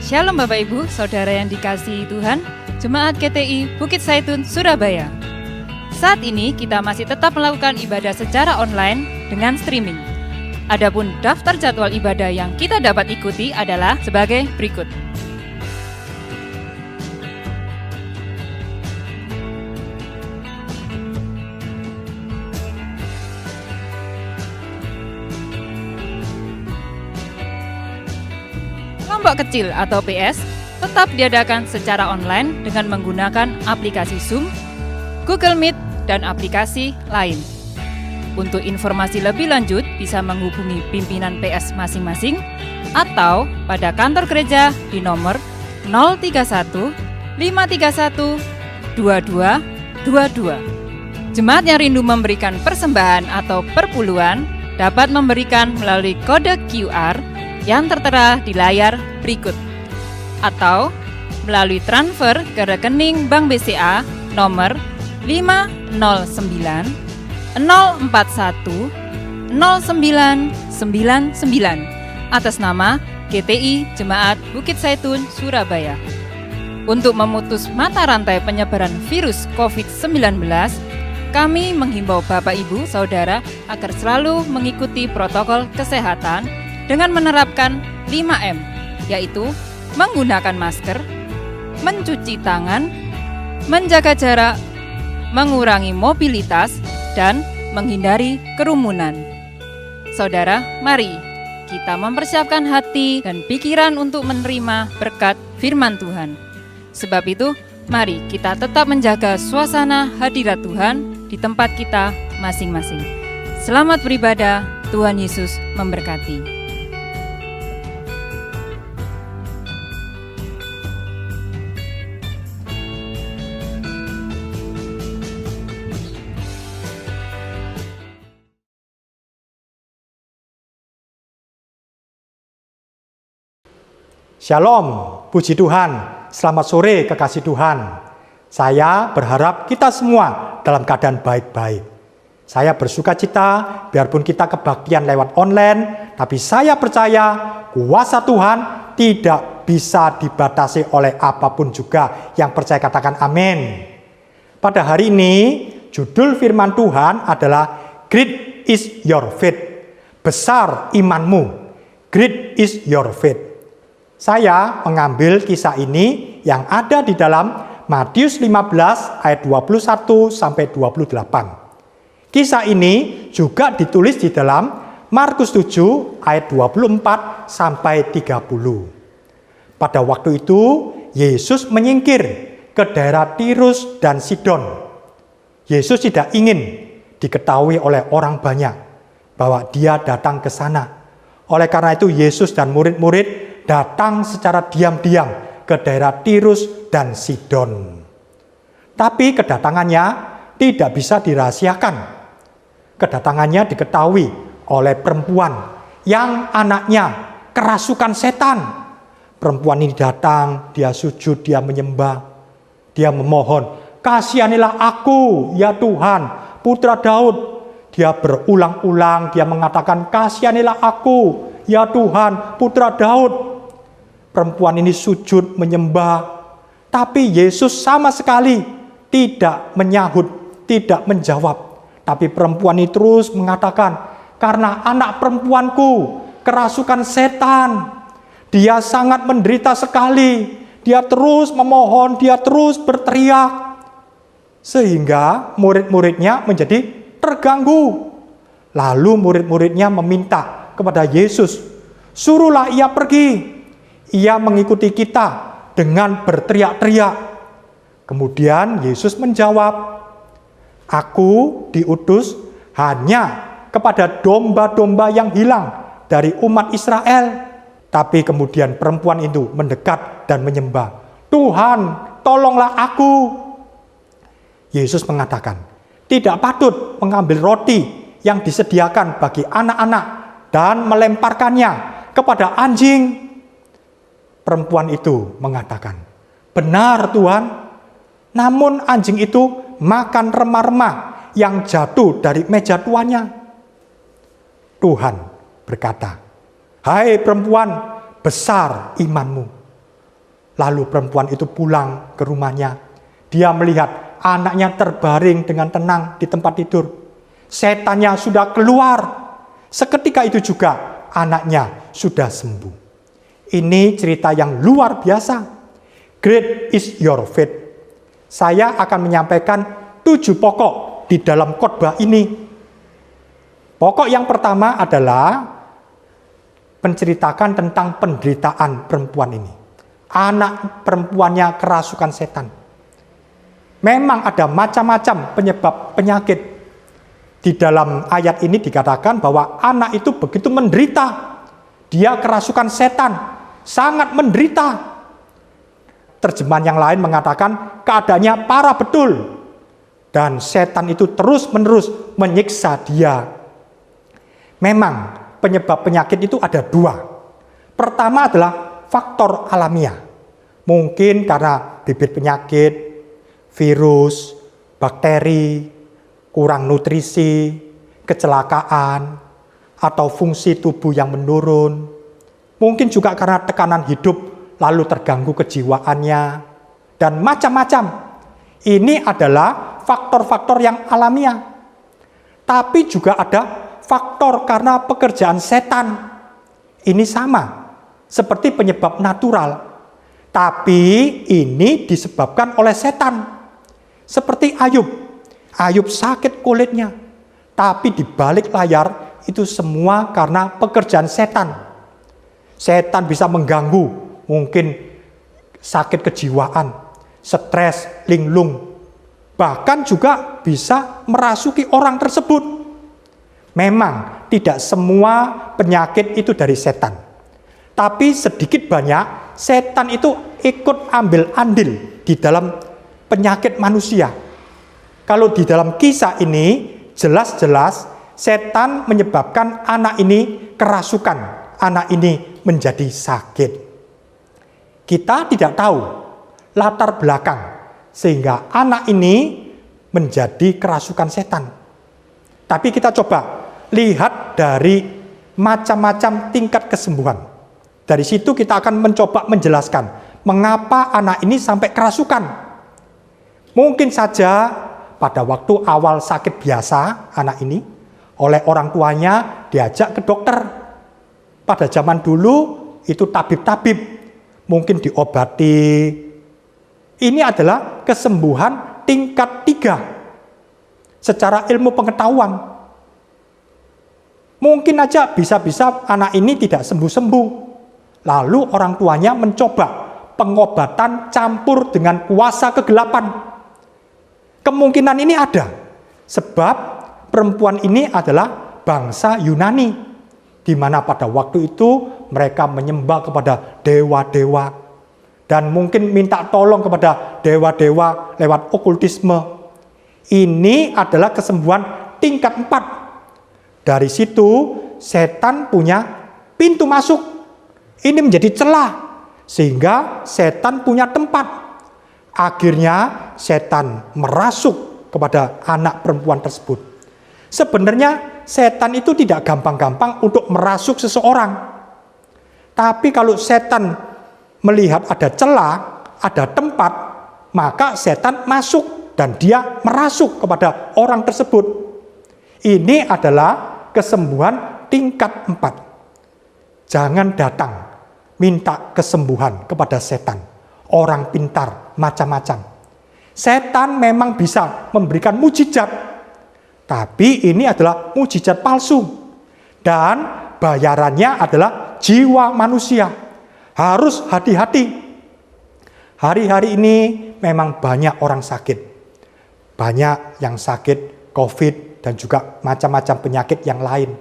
Shalom Bapak Ibu, Saudara yang dikasihi Tuhan, Jemaat GTI Bukit Zaitun, Surabaya. Saat ini kita masih tetap melakukan ibadah secara online dengan streaming. Adapun daftar jadwal ibadah yang kita dapat ikuti adalah sebagai berikut. Kelompok kecil atau PS tetap diadakan secara online dengan menggunakan aplikasi Zoom, Google Meet, dan aplikasi lain. Untuk informasi lebih lanjut bisa menghubungi pimpinan PS masing-masing atau pada kantor gereja di nomor 031 531 2222. Jemaat yang rindu memberikan persembahan atau perpuluhan dapat memberikan melalui kode QR yang tertera di layar berikut atau melalui transfer ke rekening Bank BCA nomor 509 041 0999 atas nama GTI Jemaat Bukit Zaitun, Surabaya. Untuk memutus mata rantai penyebaran virus COVID-19, kami menghimbau Bapak Ibu Saudara agar selalu mengikuti protokol kesehatan dengan menerapkan 5M, yaitu menggunakan masker, mencuci tangan, menjaga jarak, mengurangi mobilitas, dan menghindari kerumunan. Saudara, mari kita mempersiapkan hati dan pikiran untuk menerima berkat firman Tuhan. Sebab itu, mari kita tetap menjaga suasana hadirat Tuhan di tempat kita masing-masing. Selamat beribadah, Tuhan Yesus memberkati. Shalom, puji Tuhan, selamat sore kekasih Tuhan. Saya berharap kita semua dalam keadaan baik-baik. Saya bersuka cita, biarpun kita kebaktian lewat online, tapi saya percaya kuasa Tuhan tidak bisa dibatasi oleh apapun juga. Yang percaya katakan amin. Pada hari ini, judul firman Tuhan adalah Great is your faith. Besar imanmu. Great is your faith. Saya mengambil kisah ini yang ada di dalam Matius 15 ayat 21 sampai 28. Kisah ini juga ditulis di dalam Markus 7 ayat 24 sampai 30. Pada waktu itu Yesus menyingkir ke daerah Tirus dan Sidon. Yesus tidak ingin diketahui oleh orang banyak bahwa dia datang ke sana. Oleh karena itu Yesus dan murid-murid datang secara diam-diam ke daerah Tirus dan Sidon. Tapi kedatangannya tidak bisa dirahasiakan. Kedatangannya diketahui oleh perempuan yang anaknya kerasukan setan. Perempuan ini datang, dia sujud, dia menyembah, dia memohon, "Kasihanilah aku, ya Tuhan, putra Daud." Dia berulang-ulang, dia mengatakan, "Kasihanilah aku, ya Tuhan, putra Daud." Perempuan ini sujud menyembah, tapi Yesus sama sekali tidak menyahut, tidak menjawab. Tapi perempuan ini terus mengatakan, "Karena anak perempuanku kerasukan setan, dia sangat menderita sekali." Dia terus memohon, dia terus berteriak, sehingga murid-muridnya menjadi terganggu. Lalu murid-muridnya meminta kepada Yesus, "Suruhlah ia pergi." Ia mengikuti kita dengan berteriak-teriak. Kemudian Yesus menjawab, "Aku diutus hanya kepada domba-domba yang hilang dari umat Israel." Tapi kemudian perempuan itu mendekat dan menyembah, "Tuhan, tolonglah aku." Yesus mengatakan, "Tidak patut mengambil roti yang disediakan bagi anak-anak dan melemparkannya kepada anjing." Perempuan itu mengatakan, "Benar Tuhan, namun anjing itu makan remah-remah yang jatuh dari meja tuannya." Tuhan berkata, "Hai perempuan, besar imanmu. Lalu perempuan itu pulang ke rumahnya. Dia melihat anaknya terbaring dengan tenang di tempat tidur. Setannya sudah keluar. Seketika itu juga anaknya sudah sembuh. Ini cerita yang luar biasa. Great is your faith. Saya akan menyampaikan 7 pokok di dalam khotbah ini. Pokok yang pertama adalah menceritakan tentang penderitaan perempuan ini. Anak perempuannya kerasukan setan. Memang ada macam-macam penyebab penyakit. Di dalam ayat ini dikatakan bahwa anak itu begitu menderita. Dia kerasukan setan, sangat menderita. Terjemahan yang lain mengatakan keadaannya parah betul. Dan setan itu terus-menerus menyiksa dia. Memang penyebab penyakit itu ada 2. Pertama adalah faktor alamiah. Mungkin karena bibit penyakit, virus, bakteri, kurang nutrisi, kecelakaan, atau fungsi tubuh yang menurun. Mungkin juga karena tekanan hidup lalu terganggu kejiwaannya, dan macam-macam. Ini adalah faktor-faktor yang alamiah. Tapi juga ada faktor karena pekerjaan setan. Ini sama seperti penyebab natural. Tapi ini disebabkan oleh setan. Seperti Ayub. Ayub sakit kulitnya. Tapi di balik layar itu semua karena pekerjaan setan. Setan bisa mengganggu, mungkin sakit kejiwaan, stres, linglung. Bahkan juga bisa merasuki orang tersebut. Memang tidak semua penyakit itu dari setan. Tapi sedikit banyak setan itu ikut ambil andil di dalam penyakit manusia. Kalau di dalam kisah ini jelas-jelas setan menyebabkan anak ini kerasukan, anak ini menjadi sakit. Kita tidak tahu latar belakang sehingga anak ini menjadi kerasukan setan. Tapi kita coba lihat dari macam-macam tingkat kesembuhan. Dari situ kita akan mencoba menjelaskan mengapa anak ini sampai kerasukan. Mungkin saja pada waktu awal sakit biasa anak ini oleh orang tuanya diajak ke dokter. Pada zaman dulu itu tabib-tabib, mungkin diobati. Ini adalah kesembuhan tingkat 3 secara ilmu pengetahuan. Mungkin aja bisa-bisa anak ini tidak sembuh-sembuh. Lalu orang tuanya mencoba pengobatan campur dengan kuasa kegelapan. Kemungkinan ini ada, sebab perempuan ini adalah bangsa Yunani, di mana pada waktu itu mereka menyembah kepada dewa-dewa, dan mungkin minta tolong kepada dewa-dewa lewat okultisme. Ini adalah kesembuhan tingkat 4. Dari situ setan punya pintu masuk. Ini menjadi celah, sehingga setan punya tempat. Akhirnya setan merasuk kepada anak perempuan tersebut. Sebenarnya setan itu tidak gampang-gampang untuk merasuk seseorang. Tapi kalau setan melihat ada celah, ada tempat, maka setan masuk dan dia merasuk kepada orang tersebut. Ini adalah kesembuhan tingkat 4. Jangan datang minta kesembuhan kepada setan. Orang pintar macam-macam. Setan memang bisa memberikan mujizat. Tapi ini adalah mujizat palsu. Dan bayarannya adalah jiwa manusia. Harus hati-hati. Hari-hari ini memang banyak orang sakit. Banyak yang sakit COVID dan juga macam-macam penyakit yang lain.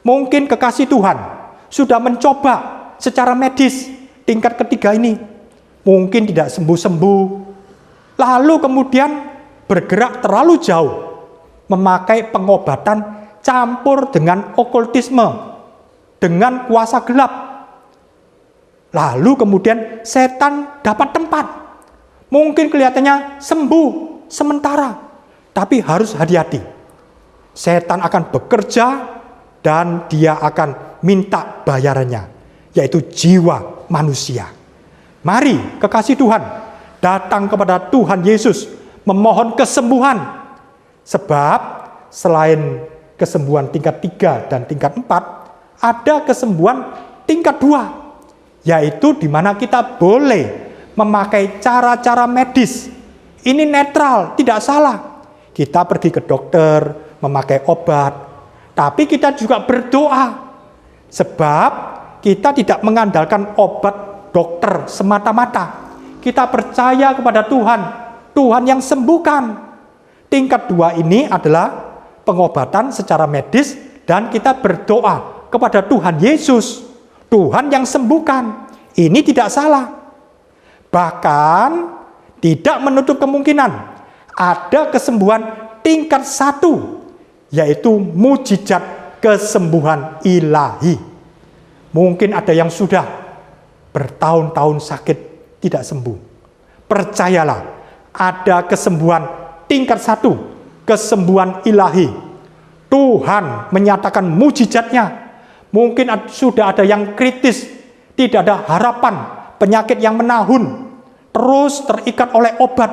Mungkin kekasih Tuhan sudah mencoba secara medis tingkat ketiga ini. Mungkin tidak sembuh-sembuh. Lalu kemudian bergerak terlalu jauh. Memakai pengobatan campur dengan okultisme. Dengan kuasa gelap. Lalu kemudian setan dapat tempat. Mungkin kelihatannya sembuh sementara. Tapi harus hati-hati. Setan akan bekerja dan dia akan minta bayarannya, yaitu jiwa manusia. Mari kekasih Tuhan datang kepada Tuhan Yesus memohon kesembuhan. Sebab selain kesembuhan tingkat 3 dan tingkat 4, ada kesembuhan tingkat 2, yaitu di mana kita boleh memakai cara-cara medis. Ini netral, tidak salah. Kita pergi ke dokter, memakai obat, tapi kita juga berdoa. Sebab kita tidak mengandalkan obat dokter semata-mata. Kita percaya kepada Tuhan, Tuhan yang sembuhkan. Tingkat 2 ini adalah pengobatan secara medis dan kita berdoa kepada Tuhan Yesus, Tuhan yang sembuhkan. Ini tidak salah. Bahkan tidak menutup kemungkinan ada kesembuhan tingkat 1, yaitu mujizat kesembuhan ilahi. Mungkin ada yang sudah bertahun-tahun sakit tidak sembuh. Percayalah, ada kesembuhan tingkat 1, kesembuhan ilahi. Tuhan menyatakan mujizatnya. Mungkin sudah ada yang kritis, tidak ada harapan, penyakit yang menahun, terus terikat oleh obat.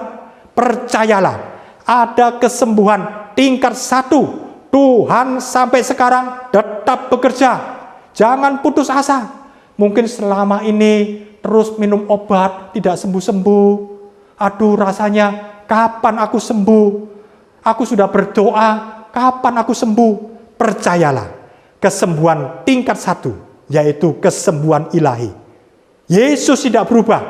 Percayalah, ada kesembuhan tingkat 1. Tuhan sampai sekarang tetap bekerja. Jangan putus asa. Mungkin selama ini terus minum obat tidak sembuh-sembuh. Aduh, rasanya kapan aku sembuh? Aku sudah berdoa, kapan aku sembuh? Percayalah, kesembuhan tingkat 1, yaitu kesembuhan ilahi. Yesus tidak berubah,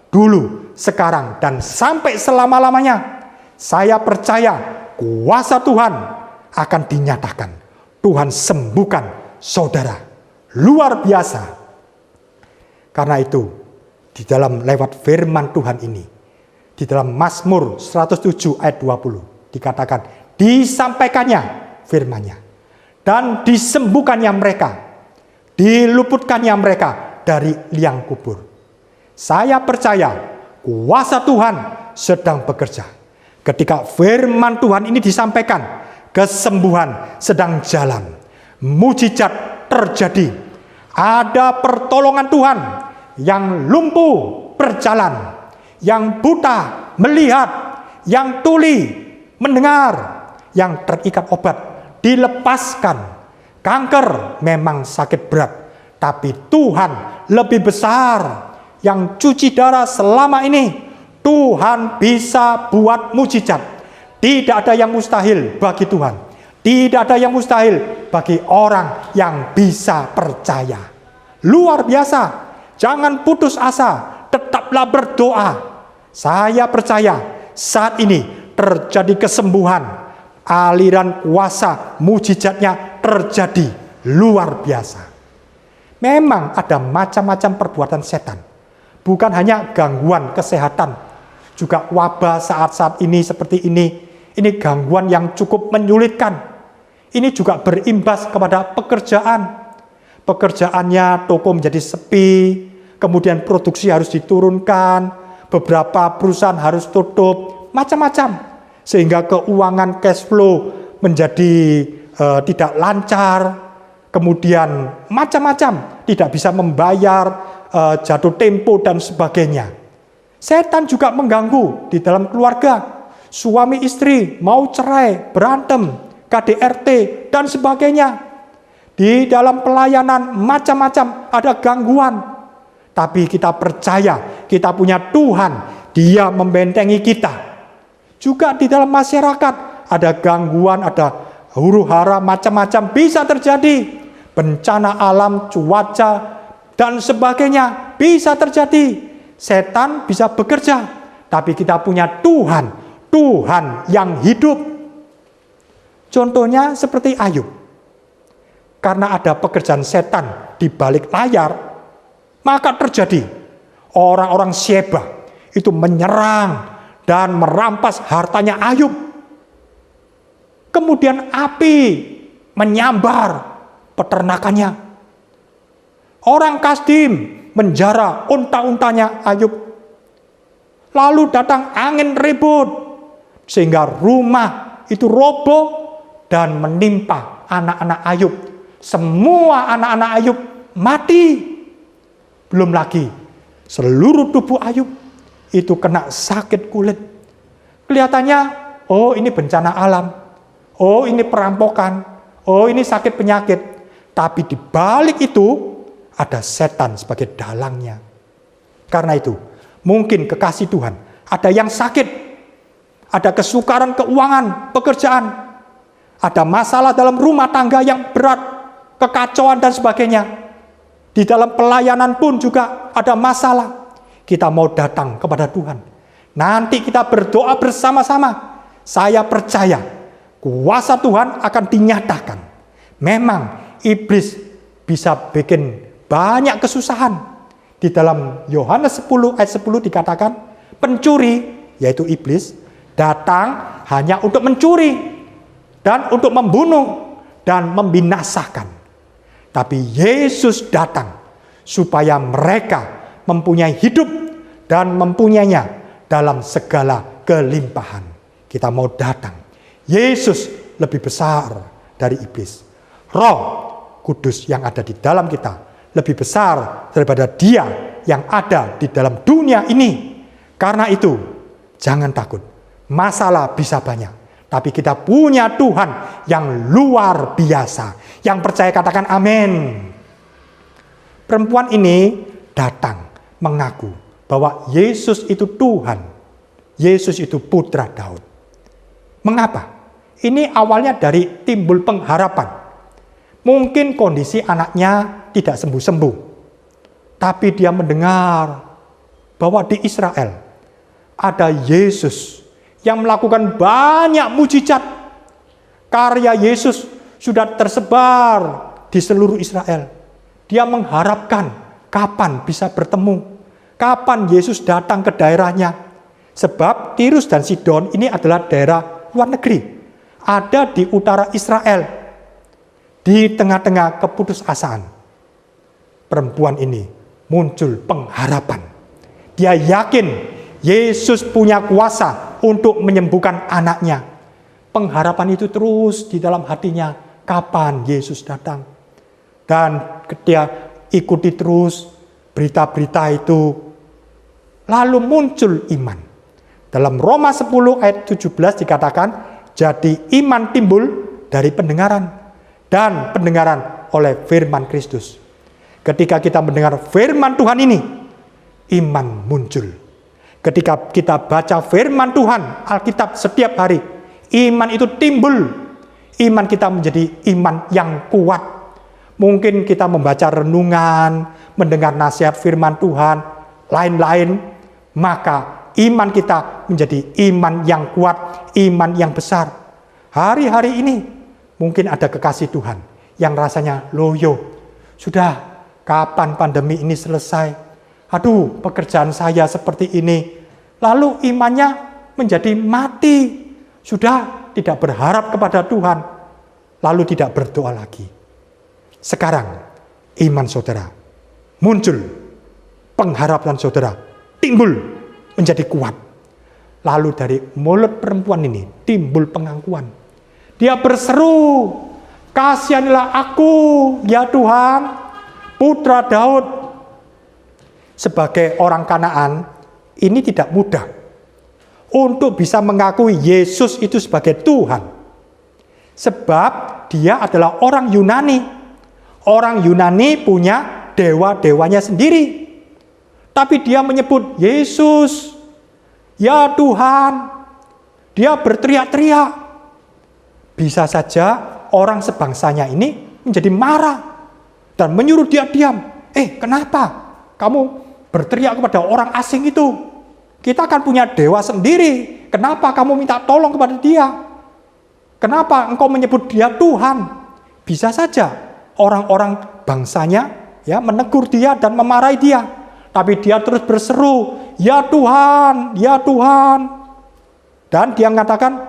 dulu, sekarang, dan sampai selama-lamanya. Saya percaya kuasa Tuhan akan dinyatakan. Tuhan sembuhkan saudara. Luar biasa. Karena itu, di dalam lewat firman Tuhan ini, di dalam Mazmur 107 ayat 20, dikatakan, disampaikannya firman-Nya, dan disembuhkannya mereka, diluputkannya mereka dari liang kubur. Saya percaya kuasa Tuhan sedang bekerja. Ketika firman Tuhan ini disampaikan, kesembuhan sedang jalan, mujizat terjadi. Ada pertolongan Tuhan, yang lumpuh berjalan, yang buta melihat, yang tuli mendengar, yang terikat obat dilepaskan. Kanker memang sakit berat, tapi Tuhan lebih besar. Yang cuci darah selama ini, Tuhan bisa buat mujizat. Tidak ada yang mustahil bagi Tuhan. Tidak ada yang mustahil bagi orang yang bisa percaya. Luar biasa. Jangan putus asa, tetaplah berdoa. Saya percaya saat ini terjadi kesembuhan. Aliran kuasa mujizatnya terjadi luar biasa. Memang ada macam-macam perbuatan setan. Bukan hanya gangguan kesehatan, juga wabah saat-saat ini seperti ini. Ini gangguan yang cukup menyulitkan. Ini juga berimbas kepada pekerjaan. Pekerjaannya, toko menjadi sepi, kemudian produksi harus diturunkan, beberapa perusahaan harus tutup, macam-macam. Sehingga keuangan cash flow menjadi tidak lancar, kemudian macam-macam, tidak bisa membayar, jatuh tempo dan sebagainya. Setan juga mengganggu di dalam keluarga. Suami istri mau cerai, berantem, KDRT dan sebagainya. Di dalam pelayanan macam-macam ada gangguan. Tapi kita percaya kita punya Tuhan, Dia membentengi kita. Juga di dalam masyarakat ada gangguan, ada huru-hara macam-macam bisa terjadi. Bencana alam, cuaca dan sebagainya bisa terjadi. Setan bisa bekerja, tapi kita punya Tuhan, Tuhan yang hidup. Contohnya seperti Ayub. Karena ada pekerjaan setan di balik layar, maka terjadi orang-orang Syeba itu menyerang dan merampas hartanya Ayub. Kemudian api menyambar peternakannya. Orang Kasdim menjara unta-untanya Ayub. Lalu datang angin ribut, sehingga rumah itu roboh dan menimpa anak-anak Ayub. Semua anak-anak Ayub mati. Belum lagi Seluruh tubuh Ayub itu kena sakit kulit. Kelihatannya, oh ini bencana alam, oh ini perampokan, oh ini sakit penyakit. Tapi di balik itu ada setan sebagai dalangnya. Karena itu, mungkin kekasih Tuhan, ada yang sakit, ada kesukaran keuangan, pekerjaan, ada masalah dalam rumah tangga yang berat, kekacauan dan sebagainya. Di dalam pelayanan pun juga ada masalah. Kita mau datang kepada Tuhan. Nanti kita berdoa bersama-sama. Saya percaya kuasa Tuhan akan dinyatakan. Memang iblis bisa bikin banyak kesusahan. Di dalam Yohanes 10 ayat 10 dikatakan, pencuri, yaitu iblis, datang hanya untuk mencuri dan untuk membunuh dan membinasakan. Tapi Yesus datang supaya mereka mempunyai hidup dan mempunyainya dalam segala kelimpahan. Kita mau datang. Yesus lebih besar dari iblis. Roh Kudus yang ada di dalam kita lebih besar daripada dia yang ada di dalam dunia ini. Karena itu, jangan takut. Masalah bisa banyak. Tapi kita punya Tuhan yang luar biasa. Yang percaya katakan amin. Perempuan ini datang mengaku bahwa Yesus itu Tuhan. Yesus itu putra Daud. Mengapa? Ini awalnya dari timbul pengharapan. Mungkin kondisi anaknya tidak sembuh-sembuh. Tapi dia mendengar bahwa di Israel ada Yesus yang melakukan banyak mujizat. Karya Yesus sudah tersebar di seluruh Israel. Dia mengharapkan kapan bisa bertemu. Kapan Yesus datang ke daerahnya. Sebab Tirus dan Sidon ini adalah daerah luar negeri. Ada di utara Israel. Di tengah-tengah keputusasaan, perempuan ini muncul pengharapan. Dia yakin Yesus punya kuasa untuk menyembuhkan anaknya. Pengharapan itu terus di dalam hatinya. Kapan Yesus datang? Dan dia ikuti terus berita-berita itu. Lalu muncul iman. Dalam Roma 10 ayat 17 dikatakan, jadi iman timbul dari pendengaran. Dan pendengaran oleh firman Kristus. Ketika kita mendengar firman Tuhan ini, iman muncul. Ketika kita baca firman Tuhan, Alkitab setiap hari, iman itu timbul. Iman kita menjadi iman yang kuat. Mungkin kita membaca renungan, mendengar nasihat firman Tuhan, lain-lain, maka iman kita menjadi iman yang kuat, iman yang besar. Hari-hari ini, mungkin ada kekasih Tuhan yang rasanya loyo. Sudah, kapan pandemi ini selesai? Aduh, pekerjaan saya seperti ini. Lalu imannya menjadi mati. Sudah tidak berharap kepada Tuhan. Lalu tidak berdoa lagi. Sekarang, iman saudara muncul. Pengharapan saudara timbul menjadi kuat. Lalu dari mulut perempuan ini timbul pengakuan. Dia berseru, kasihanilah aku, ya Tuhan, putra Daud. Sebagai orang Kanaan, ini tidak mudah untuk bisa mengakui Yesus itu sebagai Tuhan. Sebab dia adalah orang Yunani. Orang Yunani punya dewa-dewanya sendiri. Tapi dia menyebut Yesus, ya Tuhan. Dia berteriak-teriak. Bisa saja orang sebangsanya ini menjadi marah dan menyuruh dia diam. Kenapa kamu berteriak kepada orang asing itu? Kita kan punya dewa sendiri. Kenapa kamu minta tolong kepada dia? Kenapa engkau menyebut dia Tuhan? Bisa saja orang-orang bangsanya menegur dia dan memarahi dia. Tapi dia terus berseru, ya Tuhan, ya Tuhan. Dan dia mengatakan,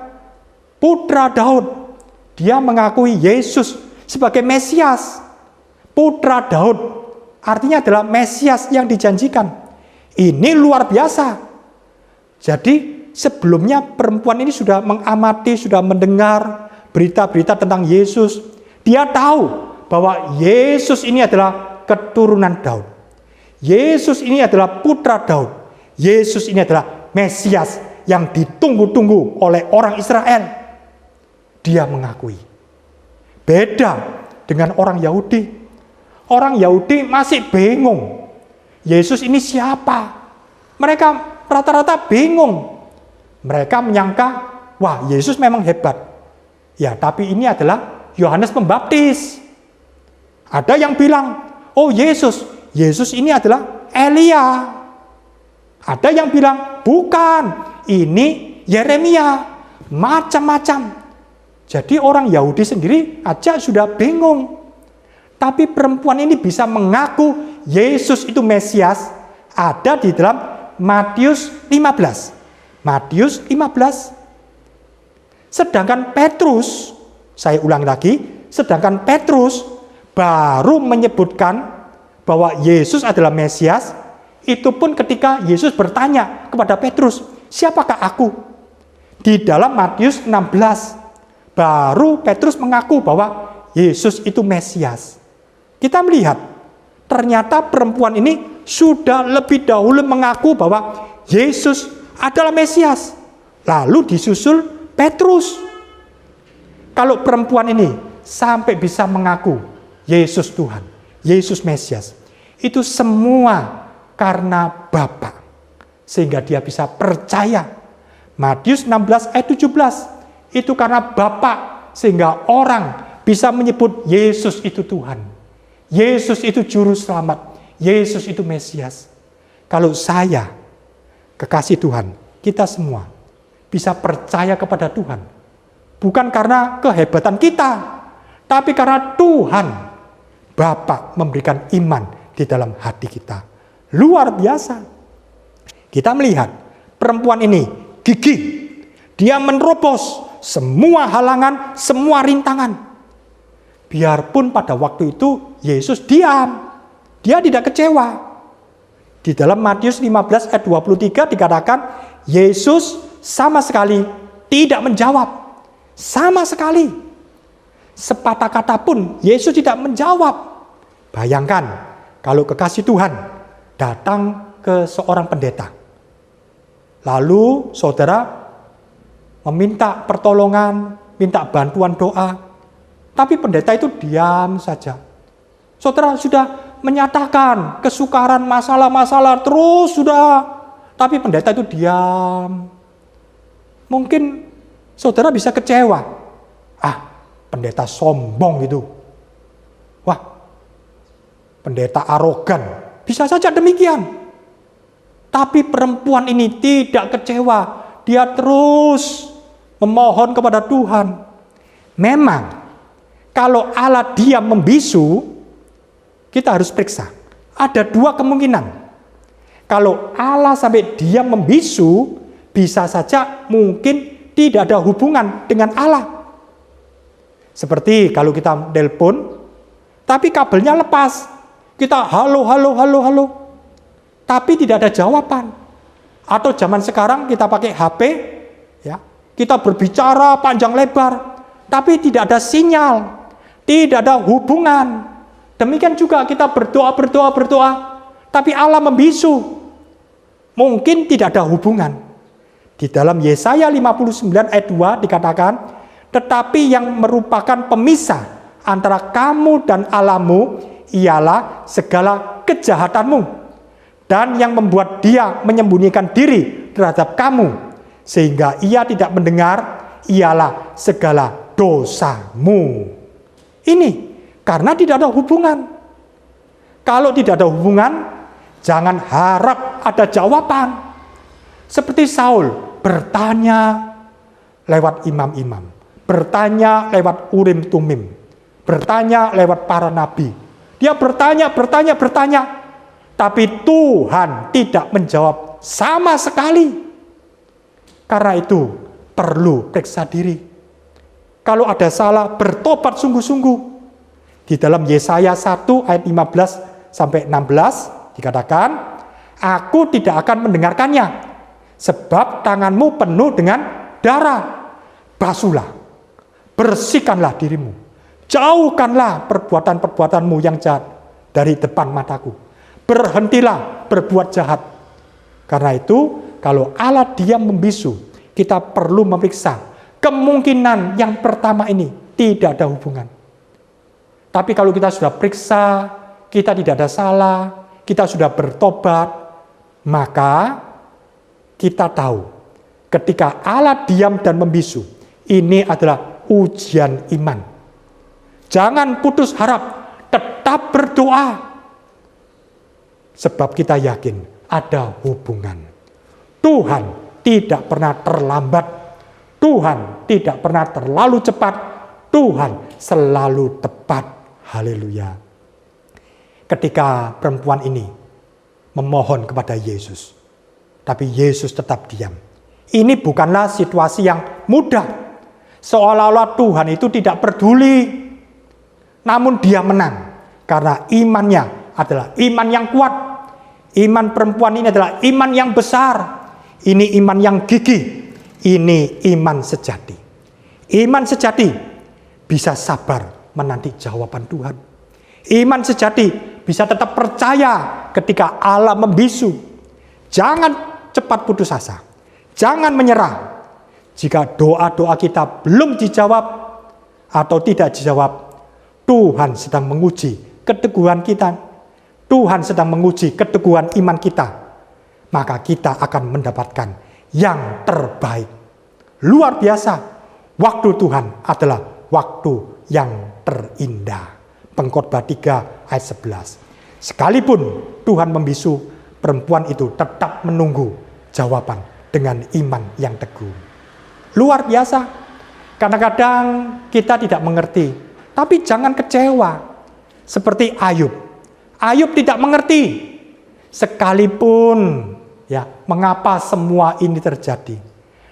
putra Daud. Dia mengakui Yesus sebagai Mesias. Putra Daud artinya adalah Mesias yang dijanjikan. Ini luar biasa. Jadi sebelumnya perempuan ini sudah mengamati, sudah mendengar berita-berita tentang Yesus. Dia tahu bahwa Yesus ini adalah keturunan Daud. Yesus ini adalah putra Daud. Yesus ini adalah Mesias yang ditunggu-tunggu oleh orang Israel. Dia mengakui. Beda dengan orang Yahudi. Orang Yahudi masih bingung. Yesus ini siapa? Mereka rata-rata bingung. Mereka menyangka, wah Yesus memang hebat. Ya, tapi ini adalah Yohanes Pembaptis. Ada yang bilang, oh Yesus ini adalah Elia. Ada yang bilang, bukan, ini Yeremia. Macam-macam. Jadi orang Yahudi sendiri aja sudah bingung. Tapi perempuan ini bisa mengaku Yesus itu Mesias, ada di dalam Matius 15. Matius 15. Sedangkan Petrus, saya ulang lagi, sedangkan Petrus baru menyebutkan bahwa Yesus adalah Mesias, itu pun ketika Yesus bertanya kepada Petrus, siapakah aku? Di dalam Matius 16, baru Petrus mengaku bahwa Yesus itu Mesias. Kita melihat, ternyata perempuan ini sudah lebih dahulu mengaku bahwa Yesus adalah Mesias. Lalu disusul Petrus. Kalau perempuan ini sampai bisa mengaku Yesus Tuhan, Yesus Mesias, itu semua karena Bapa, sehingga dia bisa percaya. Matius 16 ayat 17, itu karena Bapa, sehingga orang bisa menyebut Yesus itu Tuhan, Yesus itu Juru Selamat, Yesus itu Mesias. Kalau saya, kekasih Tuhan, kita semua bisa percaya kepada Tuhan, bukan karena kehebatan kita, tapi karena Tuhan Bapa memberikan iman di dalam hati kita. Luar biasa. Kita melihat perempuan ini gigih. Dia menerobos semua halangan, semua rintangan. Biarpun pada waktu itu Yesus diam. Dia tidak kecewa. Di dalam Matius 15 ayat 23 dikatakan Yesus sama sekali tidak menjawab. Sama sekali. Sepatah kata pun Yesus tidak menjawab. Bayangkan kalau kekasih Tuhan datang ke seorang pendeta. Lalu saudara meminta pertolongan, minta bantuan doa. Tapi pendeta itu diam saja. Saudara sudah menyatakan kesukaran, masalah-masalah terus sudah. Tapi pendeta itu diam. Mungkin saudara bisa kecewa. Pendeta sombong gitu. Wah, pendeta arogan. Bisa saja demikian. Tapi perempuan ini tidak kecewa. Dia terus memohon kepada Tuhan. Memang, kalau Allah diam membisu, kita harus periksa. Ada dua kemungkinan. Kalau Allah sampai diam membisu, bisa saja mungkin tidak ada hubungan dengan Allah. Seperti kalau kita telepon, tapi kabelnya lepas. Kita halo, tapi tidak ada jawaban. Atau zaman sekarang kita pakai HP, ya, kita berbicara panjang lebar, tapi tidak ada sinyal, tidak ada hubungan. Demikian juga kita berdoa, tapi Allah membisu. Mungkin tidak ada hubungan. Di dalam Yesaya 59 ayat 2 dikatakan, tetapi yang merupakan pemisah antara kamu dan Allahmu ialah segala kejahatanmu, dan yang membuat dia menyembunyikan diri terhadap kamu sehingga ia tidak mendengar ialah segala dosamu. Ini karena tidak ada hubungan. Kalau tidak ada hubungan, jangan harap ada jawaban. Seperti Saul bertanya lewat imam-imam, bertanya lewat Urim Tumim, bertanya lewat para nabi. Dia bertanya, tapi Tuhan tidak menjawab sama sekali. Karena itu perlu periksa diri. Kalau ada salah, bertobat sungguh-sungguh. Di dalam Yesaya 1 ayat 15 sampai 16 dikatakan, aku tidak akan mendengarkannya, sebab tanganmu penuh dengan darah. Basuhlah, bersihkanlah dirimu. Jauhkanlah perbuatan-perbuatanmu yang jahat dari depan mataku. berhentilah berbuat jahat. Karena itu, kalau Allah diam membisu, kita perlu memeriksa kemungkinan yang pertama ini tidak ada hubungan. Tapi kalau kita sudah periksa, kita tidak ada salah, kita sudah bertobat, maka kita tahu ketika Allah diam dan membisu, ini adalah ujian iman. Jangan putus harap, tetap berdoa. Sebab kita yakin ada hubungan. Tuhan tidak pernah terlambat. Tuhan tidak pernah terlalu cepat. Tuhan selalu tepat. Haleluya. Ketika perempuan ini memohon kepada Yesus, tapi Yesus tetap diam. Ini bukanlah situasi yang mudah. Seolah-olah Tuhan itu tidak peduli. Namun dia menang. Karena imannya adalah iman yang kuat. Iman perempuan ini adalah iman yang besar. Ini iman yang gigih. Ini iman sejati. Iman sejati bisa sabar menanti jawaban Tuhan. Iman sejati bisa tetap percaya ketika Allah membisu. Jangan cepat putus asa. Jangan menyerah. Jika doa-doa kita belum dijawab atau tidak dijawab, Tuhan sedang menguji keteguhan kita. Tuhan sedang menguji keteguhan iman kita. Maka kita akan mendapatkan yang terbaik. Luar biasa. Waktu Tuhan adalah waktu yang terindah. Pengkhotbah 3 ayat 11. Sekalipun Tuhan membisu, perempuan itu tetap menunggu jawaban dengan iman yang teguh. Luar biasa. Kadang-kadang kita tidak mengerti, tapi jangan kecewa. Seperti Ayub. Ayub tidak mengerti. Sekalipun mengapa semua ini terjadi.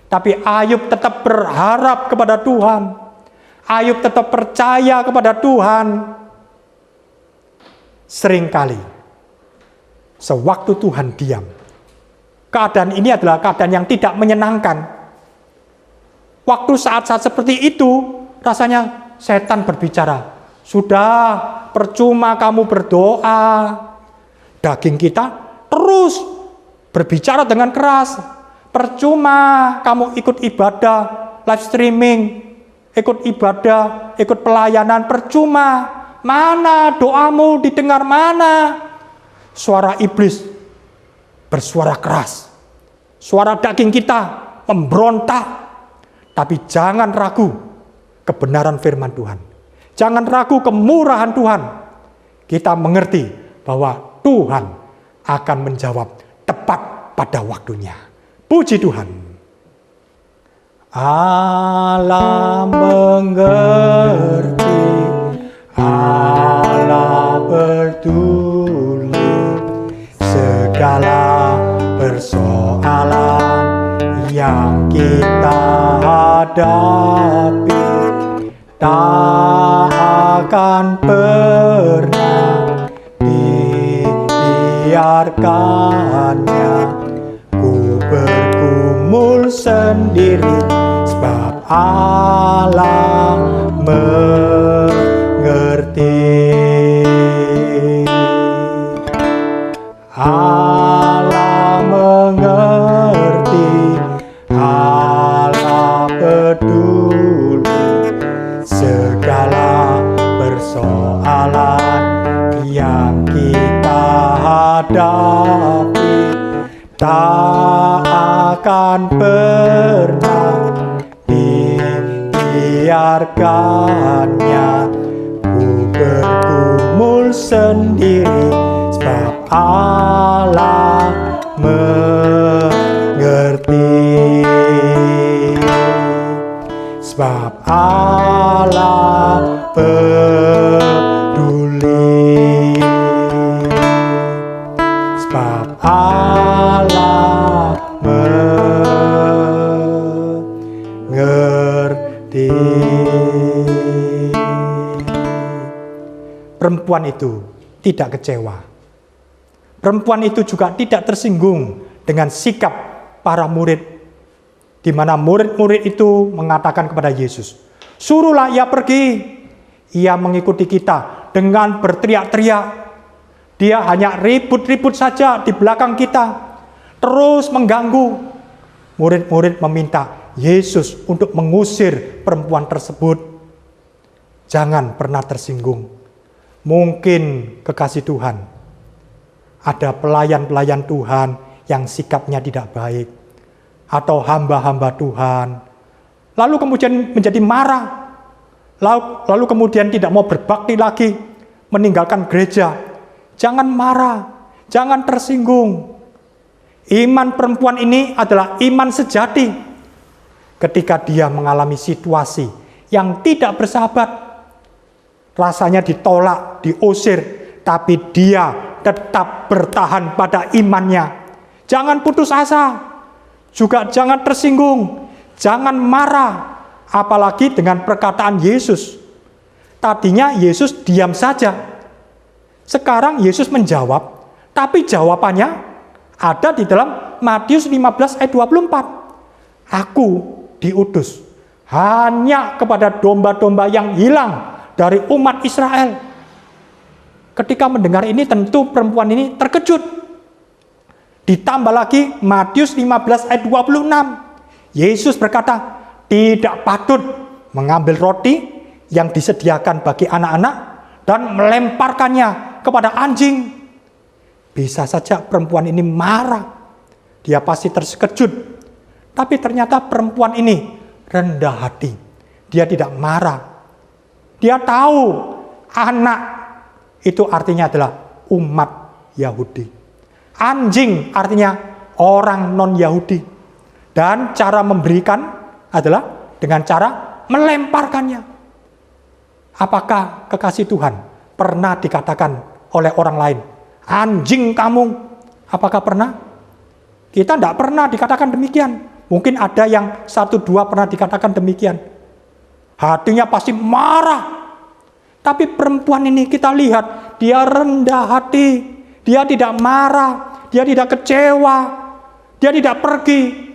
Tapi Ayub tetap berharap kepada Tuhan. Ayub tetap percaya kepada Tuhan. Seringkali, sewaktu Tuhan diam, keadaan ini adalah keadaan yang tidak menyenangkan. Waktu saat-saat seperti itu, rasanya setan berbicara, sudah percuma kamu berdoa. Daging kita terus berbicara dengan keras. Percuma kamu ikut ibadah, live streaming, ikut ibadah, ikut pelayanan, percuma. Mana doamu didengar, mana? Suara iblis bersuara keras. Suara daging kita memberontak. Tapi jangan ragu kebenaran firman Tuhan. Jangan ragu kemurahan Tuhan. Kita mengerti bahwa Tuhan akan menjawab tepat pada waktunya. Puji Tuhan. Allah mengerti, Allah peduli segala persoalan yang kita hadapi. Tak akan pernah dibiarkannya ku bergumul sendiri, sebab Allah mengerti. Allah mengerti, Allah peduli segala persoalan yang kita hadapi. Tak akan pernah dibiarkannya ku bergumul sendiri, sebab Allah mengerti. Sebab Allah peduli. Sebab Allah mengerti. Perempuan itu tidak kecewa. Perempuan itu juga tidak tersinggung dengan sikap para murid, di mana murid-murid itu mengatakan kepada Yesus, "Suruhlah ia pergi." Ia mengikuti kita dengan berteriak-teriak. Dia hanya ribut-ribut saja di belakang kita, terus mengganggu. Murid-murid meminta Yesus untuk mengusir perempuan tersebut. Jangan pernah tersinggung. Mungkin kekasih Tuhan, ada pelayan-pelayan Tuhan yang sikapnya tidak baik, atau hamba-hamba Tuhan, lalu kemudian menjadi marah, lalu kemudian tidak mau berbakti lagi, meninggalkan gereja. Jangan marah, jangan tersinggung. Iman perempuan ini adalah iman sejati. Ketika dia mengalami situasi yang tidak bersahabat, rasanya ditolak, diusir, tapi dia tetap bertahan pada imannya. Jangan putus asa, juga jangan tersinggung, jangan marah, apalagi dengan perkataan Yesus. Tadinya Yesus diam saja. Sekarang Yesus menjawab, tapi jawabannya ada di dalam Matius 15 ayat 24. Aku diutus hanya kepada domba-domba yang hilang dari umat Israel. Ketika mendengar ini tentu perempuan ini terkejut. Ditambah lagi Matius 15 ayat 26. Yesus berkata, tidak patut mengambil roti yang disediakan bagi anak-anak dan melemparkannya kepada anjing. Bisa saja perempuan ini marah. Dia pasti terkejut. Tapi ternyata perempuan ini rendah hati. Dia tidak marah. Dia tahu anak itu artinya adalah umat Yahudi. Anjing artinya orang non-Yahudi. Dan cara memberikan adalah dengan cara melemparkannya. Apakah kekasih Tuhan pernah dikatakan oleh orang lain, anjing kamu? Apakah pernah? Kita tidak pernah dikatakan demikian. Mungkin ada yang 1-2 pernah dikatakan demikian. Hatinya pasti marah. Tapi perempuan ini kita lihat, dia rendah hati. Dia tidak marah, dia tidak kecewa, dia tidak pergi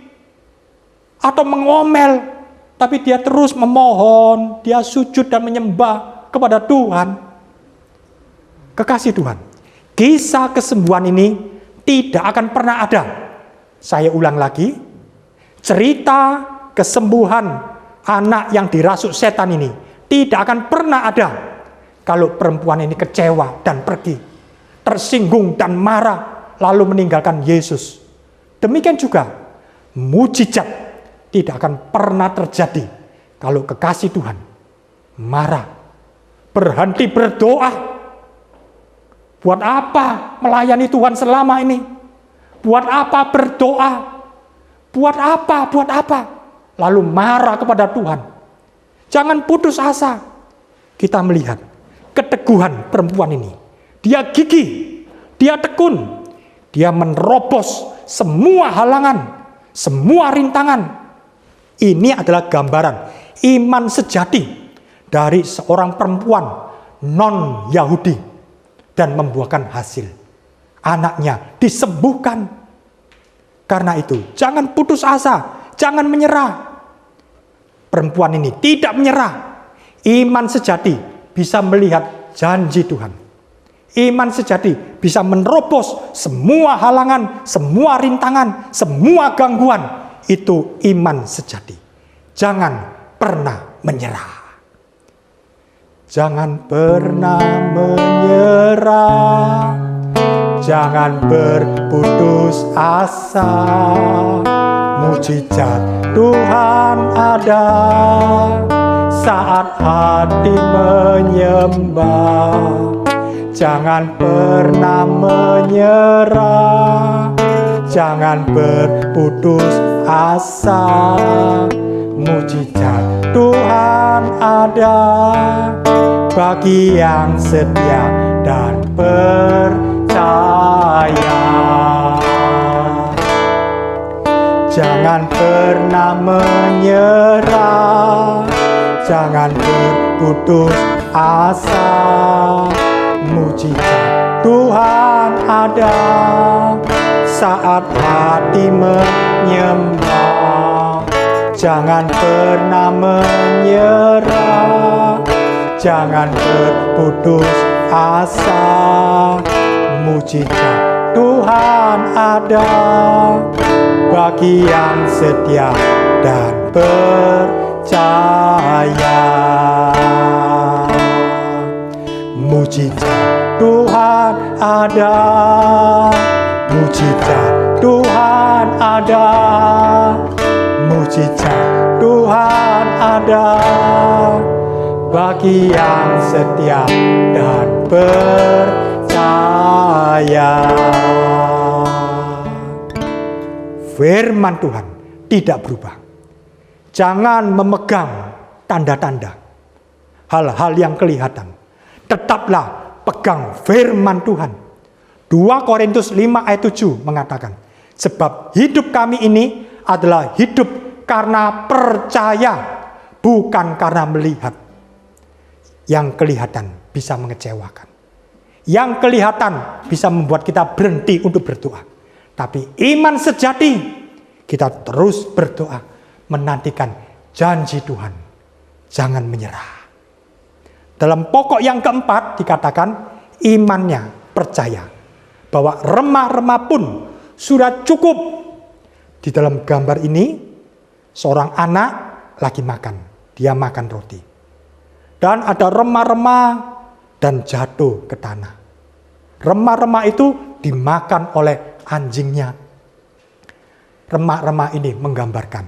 atau mengomel. Tapi dia terus memohon, dia sujud dan menyembah kepada Tuhan. Kekasih Tuhan, kisah kesembuhan ini tidak akan pernah ada. Saya ulang lagi, cerita kesembuhan anak yang dirasuk setan ini tidak akan pernah ada kalau perempuan ini kecewa dan pergi, tersinggung dan marah, lalu meninggalkan Yesus. Demikian juga mujizat tidak akan pernah terjadi kalau kekasih Tuhan marah, berhenti berdoa. Buat apa melayani Tuhan selama ini? Buat apa berdoa? Buat apa? Buat apa? Lalu marah kepada Tuhan. Jangan putus asa. Kita melihat keteguhan perempuan ini. Dia gigih, dia tekun, dia menerobos semua halangan, semua rintangan. Ini adalah gambaran iman sejati dari seorang perempuan non-Yahudi dan membuahkan hasil. Anaknya disembuhkan. Karena itu, jangan putus asa, jangan menyerah. Perempuan ini tidak menyerah. Iman sejati bisa melihat janji Tuhan. Iman sejati bisa menerobos semua halangan, semua rintangan, semua gangguan. Itu iman sejati. Jangan pernah menyerah. Jangan pernah menyerah. Jangan berputus asa. Mujizat Tuhan ada saat hati menyembah. Jangan pernah menyerah. Jangan berputus asa. Mujizat Tuhan ada bagi yang setia dan percaya. Jangan pernah menyerah. Jangan berputus asa. Mujizat Tuhan ada saat hati menyembah. Jangan pernah menyerah. Jangan berputus asa. Mujizat Tuhan ada bagi yang setia dan percaya. Mujizat Tuhan ada, mujizat Tuhan ada, mujizat Tuhan ada bagi yang setia dan percaya. Firman Tuhan tidak berubah. Jangan memegang tanda-tanda, hal-hal yang kelihatan. Tetaplah pegang firman Tuhan. 2 Korintus 5 ayat 7 mengatakan, sebab hidup kami ini adalah hidup karena percaya, bukan karena melihat. Yang kelihatan bisa mengecewakan. Yang kelihatan bisa membuat kita berhenti untuk berdoa. Tapi iman sejati, kita terus berdoa, menantikan janji Tuhan. Jangan menyerah. Dalam pokok yang keempat dikatakan imannya percaya bahwa remah-remah pun sudah cukup. Di dalam gambar ini seorang anak lagi makan, dia makan roti. Dan ada remah-remah dan jatuh ke tanah. Remah-remah itu dimakan oleh anjingnya. Remah-remah ini menggambarkan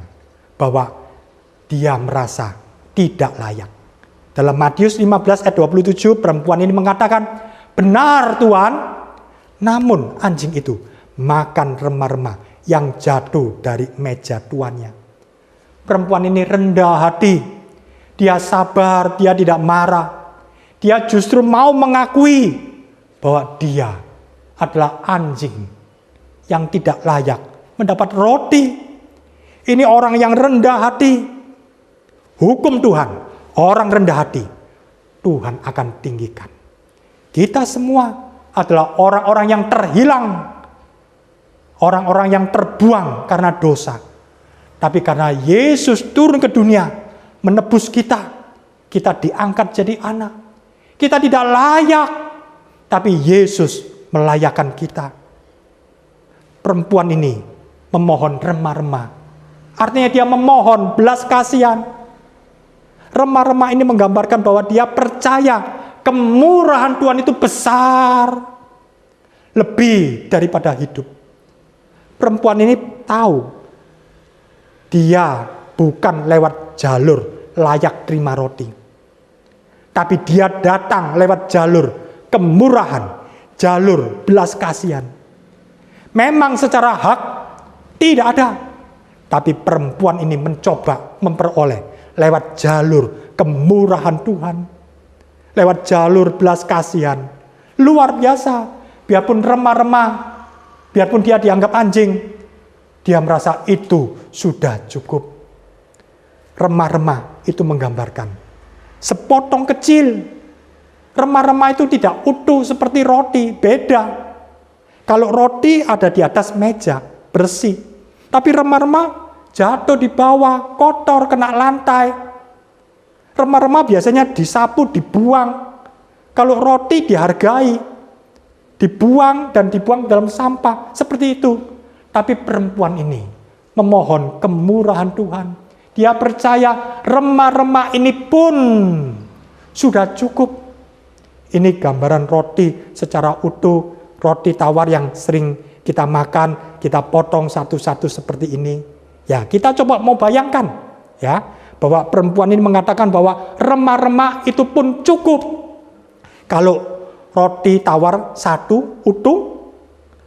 bahwa dia merasa tidak layak. Dalam Matius 15 ayat 27 perempuan ini mengatakan, benar Tuhan, namun anjing itu makan remah-remah yang jatuh dari meja tuannya. Perempuan ini rendah hati, dia sabar, dia tidak marah. Dia justru mau mengakui bahwa dia adalah anjing yang tidak layak mendapat roti. Ini orang yang rendah hati. Hukum Tuhan, orang rendah hati, Tuhan akan tinggikan. Kita semua adalah orang-orang yang terhilang, orang-orang yang terbuang karena dosa. Tapi karena Yesus turun ke dunia, menebus kita, kita diangkat jadi anak. Kita tidak layak, tapi Yesus melayakkan kita. Perempuan ini memohon remah-remah. Artinya dia memohon belas kasihan. Remah-remah ini menggambarkan bahwa dia percaya kemurahan Tuhan itu besar, lebih daripada hidup. Perempuan ini tahu dia bukan lewat jalur layak terima roti, tapi dia datang lewat jalur kemurahan, jalur belas kasihan. Memang secara hak tidak ada, tapi perempuan ini mencoba memperoleh lewat jalur kemurahan Tuhan, lewat jalur belas kasihan. Luar biasa, biarpun remah-remah, biarpun dia dianggap anjing, dia merasa itu sudah cukup. Remah-remah itu menggambarkan sepotong kecil. Remah-remah itu tidak utuh seperti roti, beda. Kalau roti ada di atas meja, bersih. Tapi remah-remah jatuh di bawah, kotor, kena lantai. Remah-remah biasanya disapu, dibuang. Kalau roti dihargai, dibuang dan dibuang dalam sampah. Seperti itu. Tapi perempuan ini memohon kemurahan Tuhan. Dia percaya remah-remah ini pun sudah cukup. Ini gambaran roti secara utuh. Roti tawar yang sering kita makan, kita potong satu-satu seperti ini. Ya, kita coba mau bayangkan ya, bahwa perempuan ini mengatakan bahwa remah-remah itu pun cukup. Kalau roti tawar satu utuh